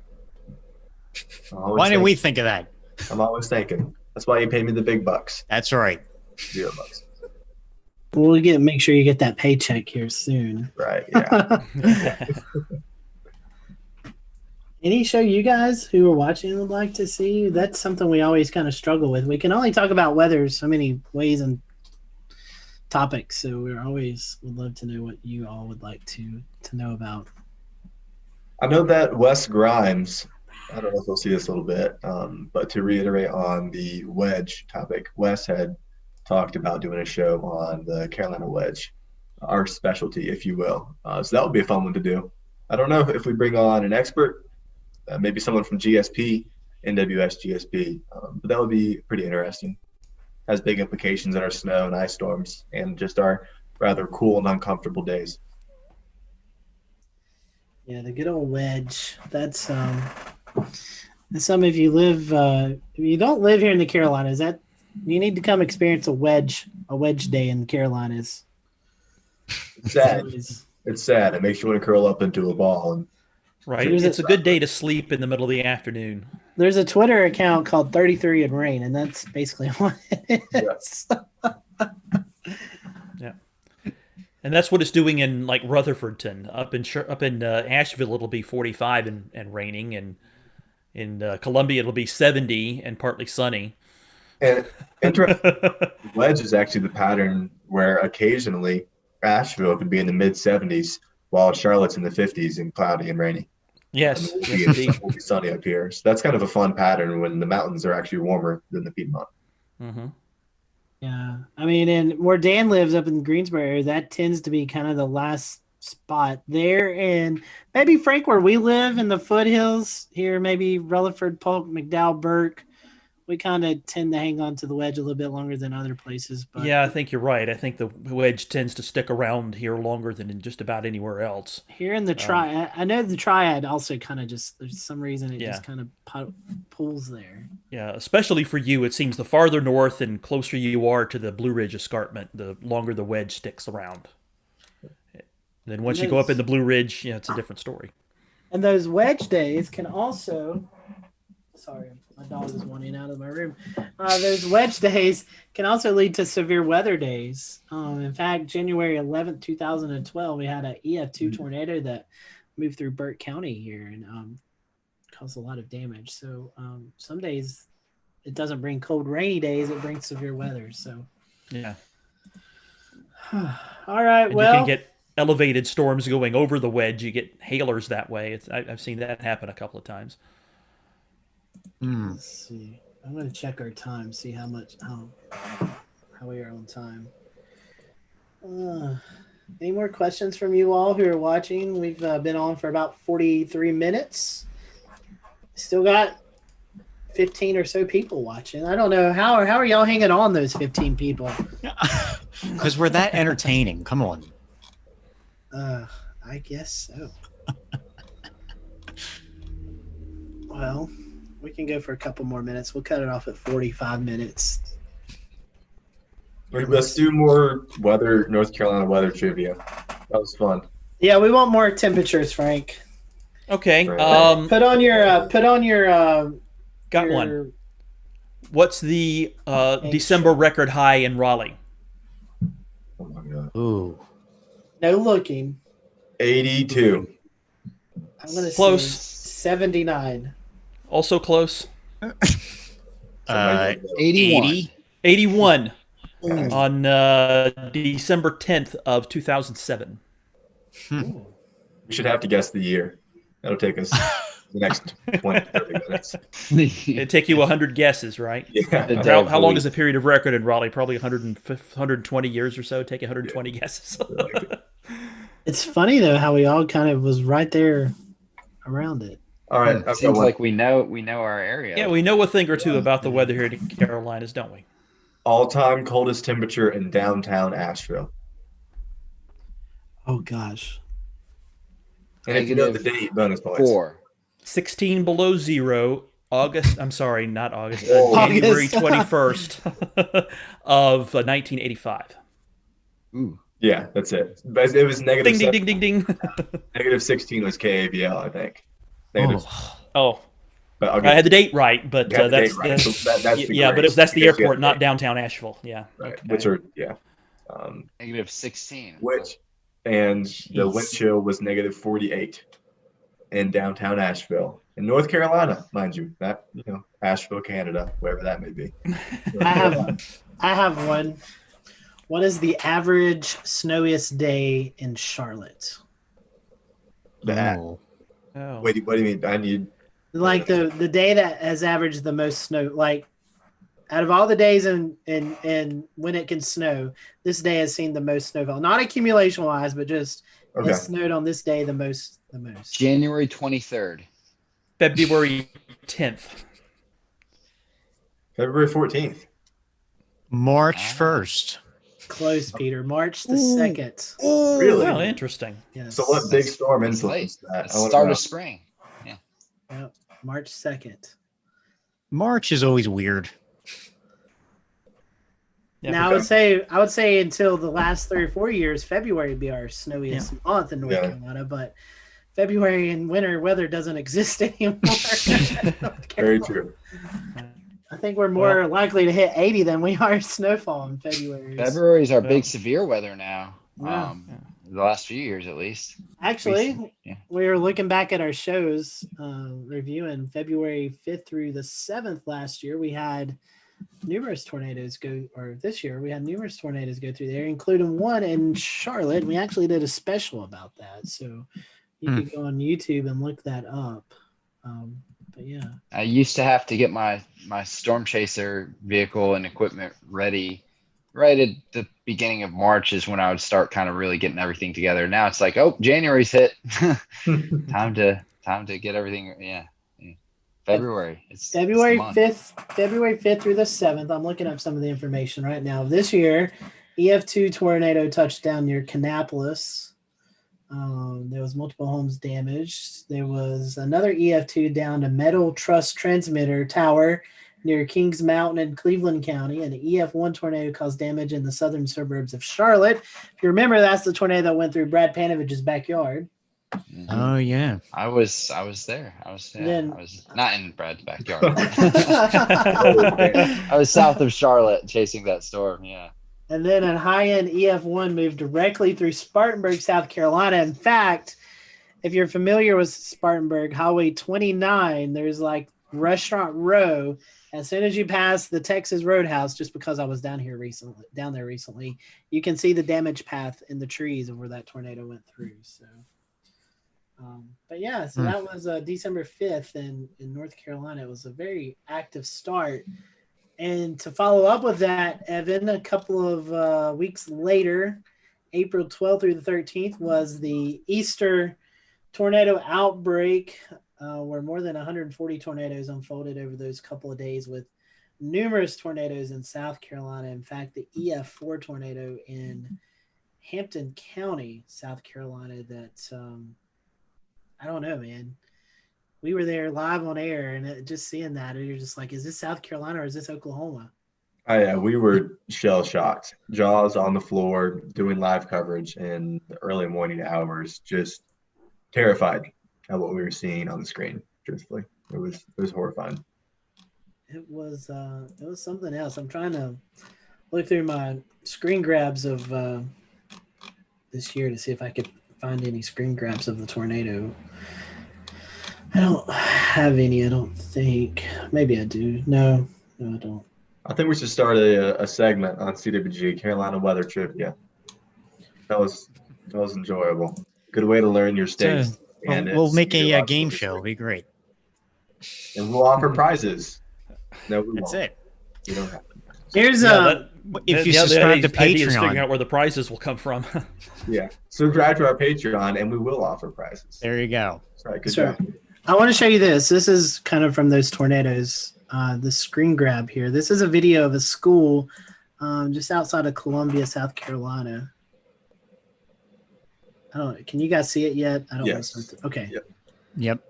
Why didn't we think of that? I'm always thinking. That's why you pay me the big bucks. That's right. $0. We'll make sure you get that paycheck here soon. Right. Yeah. Any show you guys who are watching would like to see? That's something we always kind of struggle with. We can only talk about weather so many ways and topics, so we would love to know what you all would like to know about. I know that Wes Grimes, I don't know if you'll see this a little bit, but to reiterate on the wedge topic, Wes had talked about doing a show on the Carolina wedge, our specialty, if you will. So that would be a fun one to do. I don't know if we bring on an expert, maybe someone from GSP, NWS GSP, but that would be pretty interesting. Has big implications in our snow and ice storms and just our rather cool and uncomfortable days. Yeah, the good old wedge. That's some if you don't live here in the Carolinas, that you need to come experience a wedge day in the Carolinas. It's sad. It's sad. It makes you want to curl up into a ball. And right. It's a good day to sleep in the middle of the afternoon. There's a Twitter account called 33 and Rain, and that's basically what it is. Yeah. And that's what it's doing in like Rutherfordton. Up in Asheville, it'll be 45 and raining, and in Columbia, it'll be 70 and partly sunny. And interesting, wedge is actually the pattern where occasionally Asheville could be in the mid 70s, while Charlotte's in the 50s and cloudy and rainy. Yes, it'll be sunny up here. So that's kind of a fun pattern when the mountains are actually warmer than the Piedmont. Mm-hmm. Yeah, I mean, and where Dan lives up in the Greensboro area, that tends to be kind of the last spot there. And maybe, Frank, where we live in the foothills here, maybe Rutherford, Polk, McDowell, Burke, we kind of tend to hang on to the wedge a little bit longer than other places. But yeah, I think you're right. I think the wedge tends to stick around here longer than in just about anywhere else. Here in the triad, I know the triad also kind of just, there's some reason it just kind of pulls there. Yeah, especially for you, it seems the farther north and closer you are to the Blue Ridge Escarpment, the longer the wedge sticks around. And then once you go up in the Blue Ridge, it's a different story. And those wedge days can also, sorry, my dog is wanting out of my room. Those wedge days can also lead to severe weather days. In fact, January 11th, 2012, we had an EF2 tornado that moved through Burke County here and caused a lot of damage. So some days it doesn't bring cold, rainy days. It brings severe weather. So yeah. All right. And well, you can get elevated storms going over the wedge. You get hailers that way. I've seen that happen a couple of times. Let's see. I'm going to check our time, see how we are on time. Any more questions from you all who are watching? We've been on for about 43 minutes. Still got 15 or so people watching. I don't know. How are y'all hanging on those 15 people? Because we're that entertaining. Come on. I guess so. Well, we can go for a couple more minutes. We'll cut it off at 45 minutes. Let's do more North Carolina weather trivia. That was fun. Yeah, we want more temperatures, Frank. Okay. Right. Put on your got one. What's the December record high in Raleigh? Oh my God. Ooh. No looking. 82. I'm gonna Close. say 79. Also close. 81. 81 on December 10th of 2007. We should have to guess the year. That'll take us the next 20, 30 minutes. It'd take you 100 guesses, right? Yeah. How long is the period of record in Raleigh? Probably 120 years or so. Take 120 guesses. It's funny though how we all kind of was right there around it. All right. It seems like we know our area. Yeah, we know a thing or two about the weather here in the Carolinas, don't we? All-time coldest temperature in downtown Asheville. Oh gosh. And if you know the date, bonus points. 4. 16 below zero. I'm sorry, not August. January August. 21st of 1985. Ooh. Yeah, that's it. But it was negative Ding, ding, ding, ding, ding. negative 16 was KABL, I think. Negative, Oh, Oh, but I'll I had get the date right, but you had the date that's right. So that's the yeah, but grace, that's the because you had airport, the not date, downtown Asheville. Yeah. right? Okay. Which are negative -16. which and the wind jeez. chill was negative 48 in downtown Asheville, in North Carolina, mind you. That Asheville, Canada, wherever that may be. North I Carolina. have one. What is the average snowiest day in Charlotte? Oh. Oh. Wait, what do you mean? I need Like the day that has averaged the most snow. Like out of all the days and when it can snow, this day has seen the most snowfall. Not accumulation wise, but just okay. it snowed on this day the most. The most. January 23rd. February 10th. February 14th. March 1st. Close, Peter. March the 2nd. Really? Oh, interesting. Yes. So what big storm It's late. influenced that? It's I wanna start know. of spring. Yep. March 2nd. March is always weird. Yeah, Now okay. I would say until the last 3 or 4 years, February would be our snowiest month in North Yeah. Carolina, but February and winter weather doesn't exist anymore. in North Very Carolina. true. I think we're more likely to hit 80 than we are snowfall in February. February is our Well, big severe weather now. Yeah. The last few years, at least. Actually, Yeah. we were looking back at our shows, reviewing February 5th through the 7th last year. We had numerous tornadoes this year we had numerous tornadoes go through there, including one in Charlotte. We actually did a special about that. So you could go on YouTube and look that up. But yeah. I used to have to get my storm chaser vehicle and equipment ready right at the beginning of March is when I would start kind of really getting everything together. Now it's like, oh, January's hit. time to get everything. Yeah. February. It's February the month. 5th through the 7th. I'm looking up some of the information right now. This year, EF2 tornado touched down near Kannapolis. There was multiple homes damaged. There was another EF2 down to Metal Truss Transmitter Tower near Kings Mountain in Cleveland County. And an EF1 tornado caused damage in the southern suburbs of Charlotte. If you remember, that's the tornado that went through Brad Panovich's backyard. Oh yeah. I was there. I was not in Brad's backyard. I I was south of Charlotte chasing that storm. Yeah. And then a high-end EF1 moved directly through Spartanburg, South Carolina. In fact, if you're familiar with Spartanburg, Highway 29, there's like Restaurant Row. As soon as you pass the Texas Roadhouse, just because I was down there recently, you can see the damage path in the trees of where that tornado went through. So, but yeah, so that was December 5th in North Carolina. It was a very active start. And to follow up with that, Evan, a couple of weeks later, April 12th through the 13th, was the Easter tornado outbreak, where more than 140 tornadoes unfolded over those couple of days, with numerous tornadoes in South Carolina. In fact, the EF4 tornado in Hampton County, South Carolina, that I don't know, man. We were there live on air, and just seeing that, and you're just like, is this South Carolina or is this Oklahoma? Oh, yeah, we were shell shocked, jaws on the floor, doing live coverage in the early morning hours, just terrified at what we were seeing on the screen. Truthfully, it was horrifying. It was something else. I'm trying to look through my screen grabs of this year to see if I could find any screen grabs of the tornado. I don't have any. I don't think. Maybe I do. No, I don't. I think we should start a segment on CWG Carolina weather trivia. That was enjoyable. Good way to learn your states. We'll make a game show. It'll be great. And we'll offer prizes. No, we That's won't. it. We don't have to. Here's If you subscribe to idea is figuring Patreon. out where the prizes will come from. Yeah. Subscribe to our Patreon, and we will offer prizes. There you go. That's right. Good Sure. job. I want to show you this. This is kind of from those tornadoes. The screen grab here. This is a video of a school just outside of Columbia, South Carolina. I don't know. Can you guys see it yet? I don't want to Yes. start. Okay. Yep.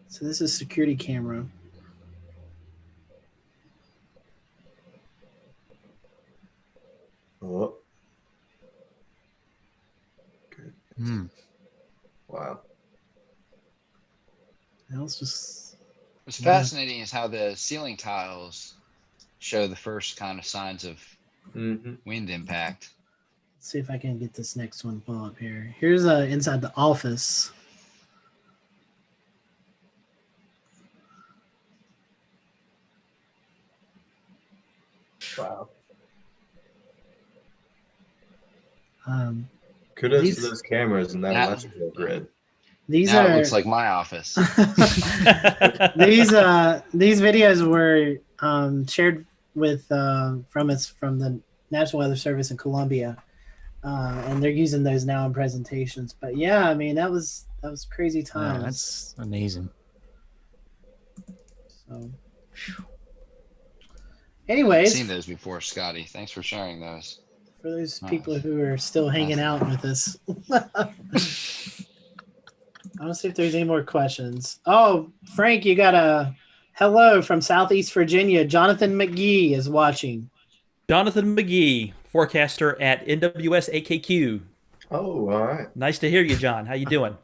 So this is security camera. Oh. Hmm. Wow. That was just What's fascinating is how the ceiling tiles show the first kind of signs of wind impact. let's see if I can get this next one pull up here. Here's inside the office. Wow. These- Kudos to those cameras and that Now- electrical grid. These Now are it looks like my office. these videos were shared with from the National Weather Service in Colombia, and they're using those now in presentations. But yeah, I mean that was crazy Wow, times. that's amazing. So, I've anyways, seen those before, Scotty. Thanks for sharing those. for those people who are still hanging out with us. I want to see if there's any more questions. Oh, Frank, you got a hello from Southeast Virginia. Jonathan McGee is watching. Jonathan McGee, forecaster at NWS AKQ. Oh, all right. Nice to hear you, John. How you doing?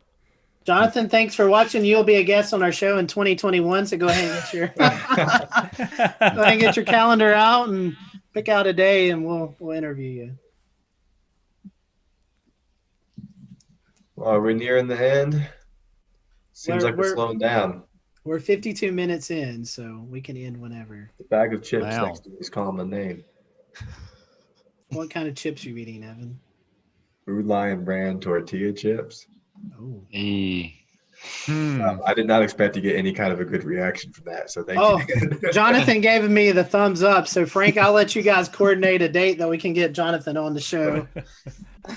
Jonathan, thanks for watching. You'll be a guest on our show in 2021, so go ahead and get your go ahead and get your calendar out and pick out a day, and we'll interview you. Well, are we nearing the end? Seems like we're We're- slowing down. We're 52 minutes in, so we can end whenever. The bag of chips Wow. next to me is calling my name. What kind of chips you eating, Evan? Food Lion brand tortilla chips. Oh, I did not expect to get any kind of a good reaction from that, so thank you. Jonathan gave me the thumbs up. So Frank, I'll let you guys coordinate a date that we can get Jonathan on the show.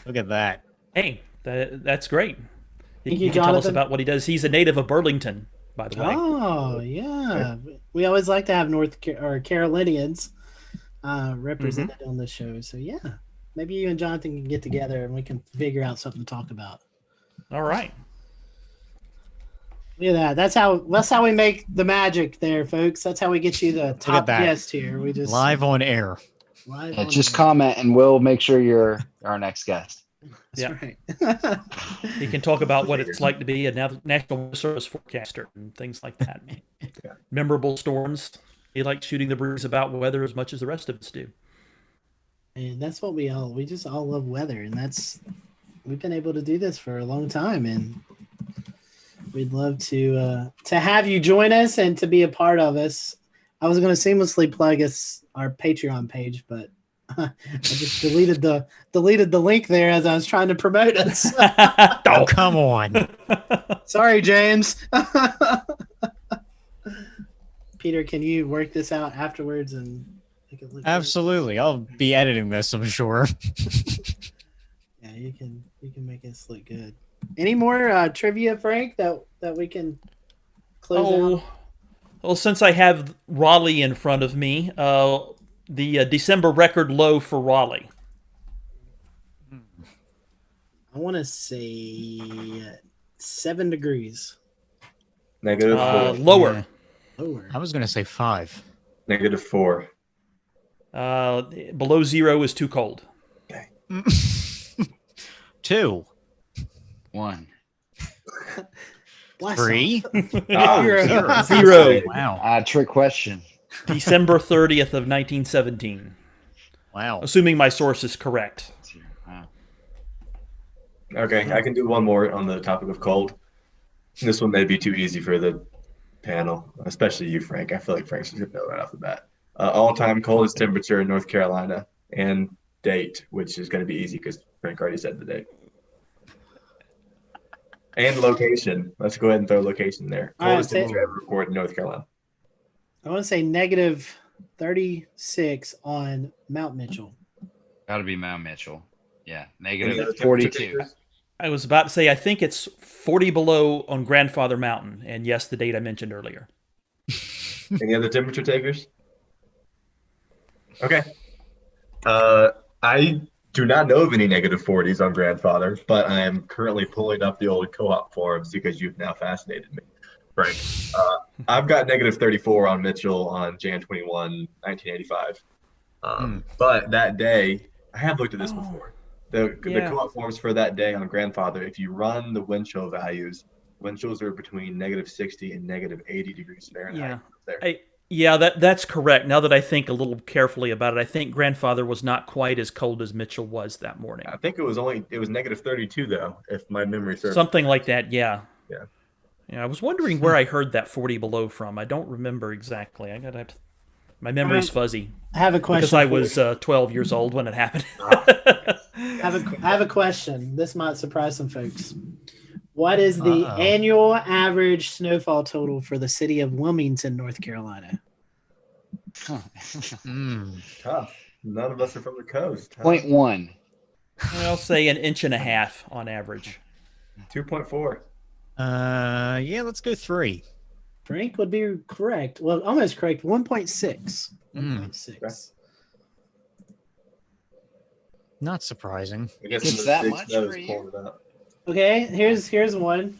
Look at that. Hey, that's great. He Thank you, can tell us Jonathan. about what he does. He's a native of Burlington, by the way. Oh yeah, we always like to have Carolinians represented on the show. So yeah, maybe you and Jonathan can get together and we can figure out something to talk about. All right. Look at that. That's how we make the magic there, folks. That's how we get you the top that. guest here. We just Live on air. live Yeah, on just air. comment and we'll make sure you're our next guest. That's right. He can talk about what it's like to be a National Weather Service forecaster and things like that. Yeah. Memorable storms. He likes shooting the breeze about weather as much as the rest of us do. And that's what we just all love weather, and we've been able to do this for a long time, and we'd love to have you join us and to be a part of us. I was going to seamlessly plug our Patreon page, but I just deleted the link there as I was trying to promote us. Oh, come on. Sorry, James. Peter, can you work this out afterwards and make it look good? Absolutely. I'll be editing this, I'm sure. Yeah, you can make this look good. Any more trivia, Frank, that we can close out? Well, since I have Raleigh in front of me, the December record low for Raleigh. I want to say 7 degrees. Negative 4. Lower. Yeah. Lower. I was going to say 5. Negative 4. Below 0 is too cold. 2. 1. Bless 3. Ah, Zero. Zero. Wow. Trick question. December 30th of 1917. Wow. Assuming my source is correct. Wow. Okay, I can do one more on the topic of cold. This one may be too easy for the panel, especially you, Frank. I feel like Frank's going to know right off the bat. All-time coldest temperature in North Carolina and date, which is going to be easy because Frank already said the date. And location. Let's go ahead and throw location there. All right, Coldest say- temperature ever recorded in North Carolina. I want to say negative 36 on Mount Mitchell. Gotta be Mount Mitchell. Yeah. Any other Negative temperature 42. takers? I was about to say, I think it's 40 below on Grandfather Mountain. And yes, the date I mentioned earlier. Any other temperature takers? Okay. I do not know of any negative 40s on Grandfather, but I am currently pulling up the old co-op forums because you've now fascinated me, Frank. I've got negative 34 on Mitchell on Jan 21, 1985. But that day, I have looked at this before. The Yeah. co-op forms for that day on grandfather, if you run the wind chill values, wind chills are between -60 and -80 degrees Fahrenheit. Yeah. There. Yeah, that's correct. Now that I think a little carefully about it, I think grandfather was not quite as cold as Mitchell was that morning. I think it was -32 though, if my memory serves. Something like that, yeah. Yeah. Yeah, I was wondering where I heard that 40 below from. I don't remember exactly. My memory's fuzzy I have a question. because I for was you. 12 years old when it happened. I have a question. This might surprise some folks. What is the annual average snowfall total for the city of Wilmington, North Carolina? Tough. None of us are from the coast. Huh? 0.1. I'll say an inch and a half on average. 2.4. Yeah, let's go 3. Frank would be correct. Well, almost correct. 1.6. 1.6. Not surprising. I guess It's the that big much snow for is you? pulling it up. Okay, here's one.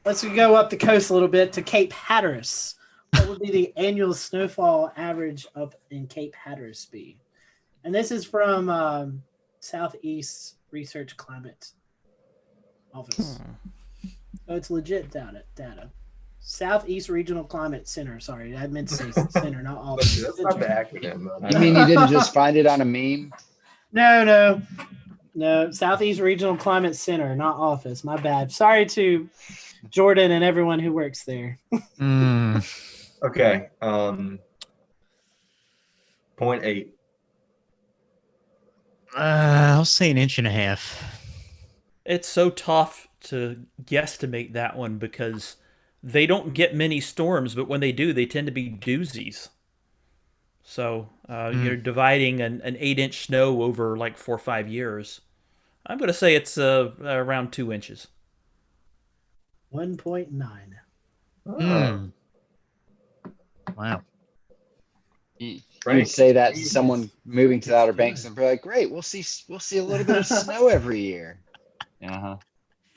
Let's go up the coast a little bit to Cape Hatteras. What would be the annual snowfall average up in Cape Hatteras be? And this is from Southeast Research Climate Office. So it's legit data. Southeast Regional Climate Center. Sorry, I meant to say center, not office. That's not the acronym. You mean you didn't just find it on a meme? No. Southeast Regional Climate Center, not office. My bad. Sorry to Jordan and everyone who works there. Okay. 0.8. I'll say an inch and a half. It's so tough to guesstimate that one because they don't get many storms, but when they do, they tend to be doozies. So you're dividing an 8-inch snow over like 4 or 5 years. I'm going to say it's around 2 inches. 1.9. Wow. You Right. say that to someone moving to the Outer Banks and be like, "Great, we'll see a little bit of snow every year."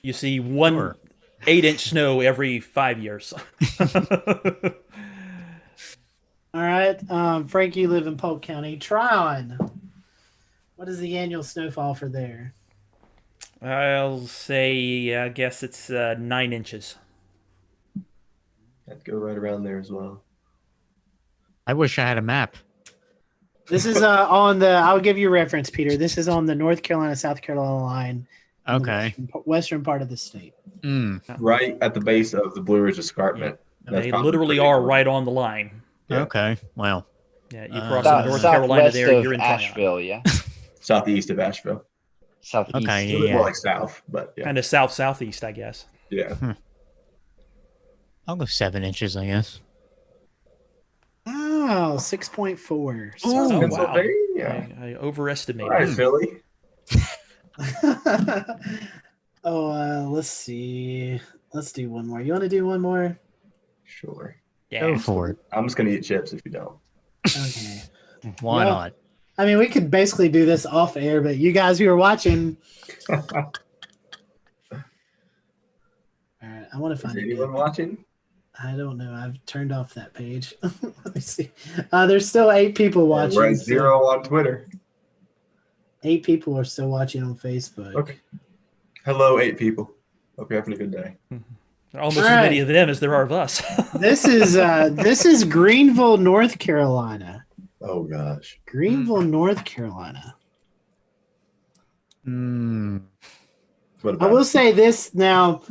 You see one 8-inch snow every 5 years. All right. Frank, you live in Polk County. Tryon. What is the annual snowfall for there? I'll say, I guess it's 9 inches. I'd go right around there as well. I wish I had a map. This is on the, I'll give you a reference, Peter. This is on the North Carolina, South Carolina line. in the Okay. western part of the state. Right at the base of the Blue Ridge Escarpment. They literally are right on the line. Yeah. Okay. Well, Yeah, you cross into North Carolina Southwest there, of you're in Tryon. Asheville, yeah. Southeast of Asheville. Southeast. Okay, A little yeah. more like south, but yeah. Kind of southeast, I guess. Yeah. I'll go 7 inches, I guess. Oh, 6.4. Oh, wow. Pennsylvania. I overestimated. All right, it. Philly. Let's see. Let's do one more. You want to do one more? Sure. Yeah. Go for it. I'm just gonna eat chips if you don't. Okay. Why Yeah. not? I mean, we could basically do this off air, but you guys who are watching. All right, I want to Is find it. anyone watching? I don't know. I've turned off that page. Let me see. There's still 8 people watching. We're at so 0 on Twitter. 8 people are still watching on Facebook. Okay. Hello, 8 people. Hope you're having a good day. Almost All as right. many of them as there are of us. This is Greenville, North Carolina. Oh gosh. Greenville, North Carolina. What I about will say this now.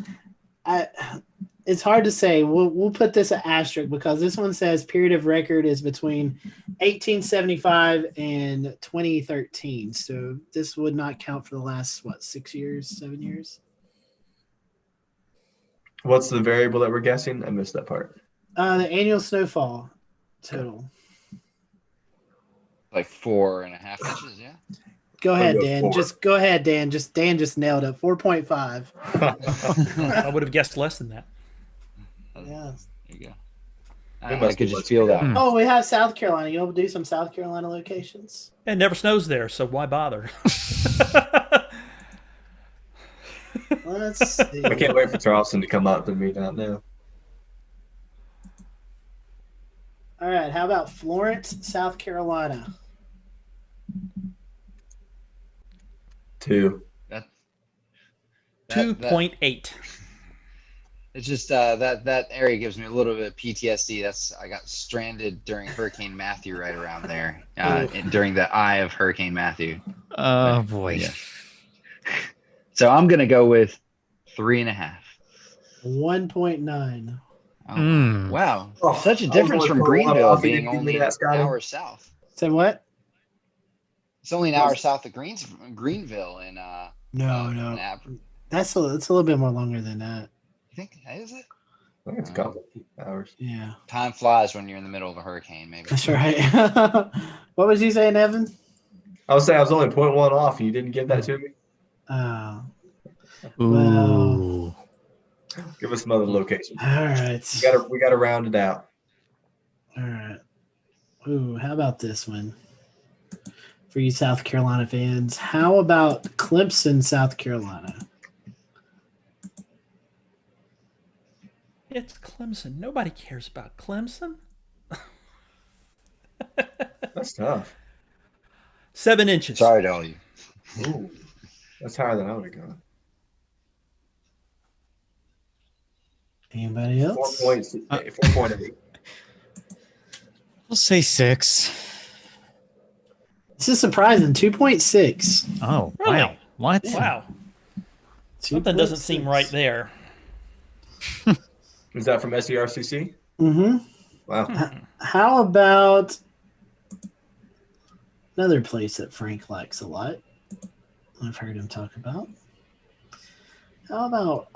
It's hard to say. We'll put this at asterisk because this one says period of record is between 1875 and 2013. So this would not count for the last 6 years, 7 years. what's the variable that we're guessing? I missed that part. The annual snowfall total. Like 4.5 inches, yeah. Go ahead, go Dan. 4. Just go ahead, Dan. Dan just nailed it. 4.5. I would have guessed less than that. Yeah. There you go. It I must could be just much feel bigger. that. Oh, we have South Carolina. You want to do some South Carolina locations? It never snows there, so why bother? Let's see. I can't wait for Charleston to come up and meet out now. All right. How about Florence, South Carolina? 2. That, 2.8. it's just that area gives me a little bit of PTSD. I got stranded during Hurricane Matthew right around there, during the eye of Hurricane Matthew. Oh boy. Yeah. So I'm gonna go with 3.5. 1.9. Oh, wow. Oh, Such a I was difference only from putting one Greenville off. You being didn't give me only that, an Scotty. hour south. Say what? It's only an hour south of Greenville in No. Average. It's a little bit more longer than that. You think is it? I think it's a couple hours. Yeah, Time flies when you're in the middle of a hurricane, maybe. that's right. What was you saying, Evan? I was saying I was only 0.1 off, and you didn't give that to me. Ooh. Give us some other locations. All right. We gotta round it out. All right. Ooh, how about this one? For you South Carolina fans, how about Clemson, South Carolina? It's Clemson. Nobody cares about Clemson. That's tough. 7 inches. Sorry to all you. Ooh, that's higher than I would have gone. Anybody else? 4.8. We'll say 6. This is surprising. 2.6. Oh, Really? wow. What? Wow. Something doesn't seem right there. Is that from SERCC? Mm-hmm. Wow. How about another place that Frank likes a lot? I've heard him talk about. How about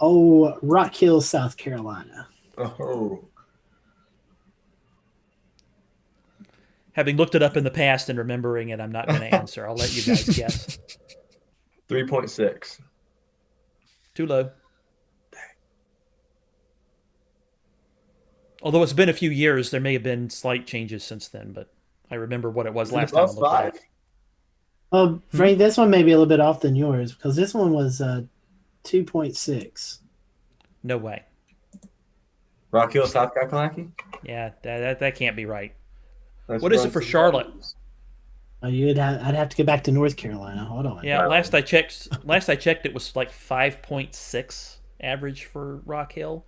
Rock Hill, South Carolina? Oh. Having looked it up in the past and remembering it, I'm not going to answer. I'll let you guys guess. 3.6. Too low. Although it's been a few years, there may have been slight changes since then, but I remember what it was last time I Above looked at 5? it. Oh, Frank, this one may be a little bit off than yours because this one was 2.6. No way. Rock Hill, South Carolina? Yeah, that can't be right. Let's What is run it for some Charlotte? numbers. I'd have to get back to North Carolina. Hold on. Yeah, Right. last I checked, it was like 5.6 average for Rock Hill.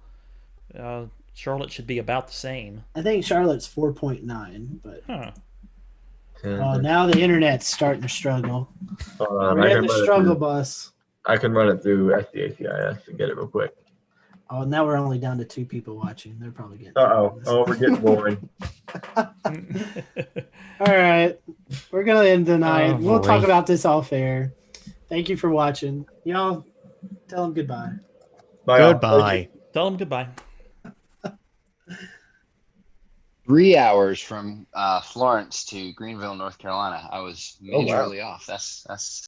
Charlotte should be about the same. I think Charlotte's 4.9, but Huh. now the internet's starting to struggle. Hold on, We're in the struggle bus. I can run it through SDACIS and get it real quick. Oh, now we're only down to 2 people watching. They're probably getting. Oh, we're getting boring. All right, we're gonna end tonight. Oh, We'll boy. talk about this off air. Thank you for watching, y'all. Tell them goodbye. Bye, y'all. Goodbye. Tell them goodbye. 3 hours from Florence to Greenville, North Carolina. I was Oh, wow. majorly off. That's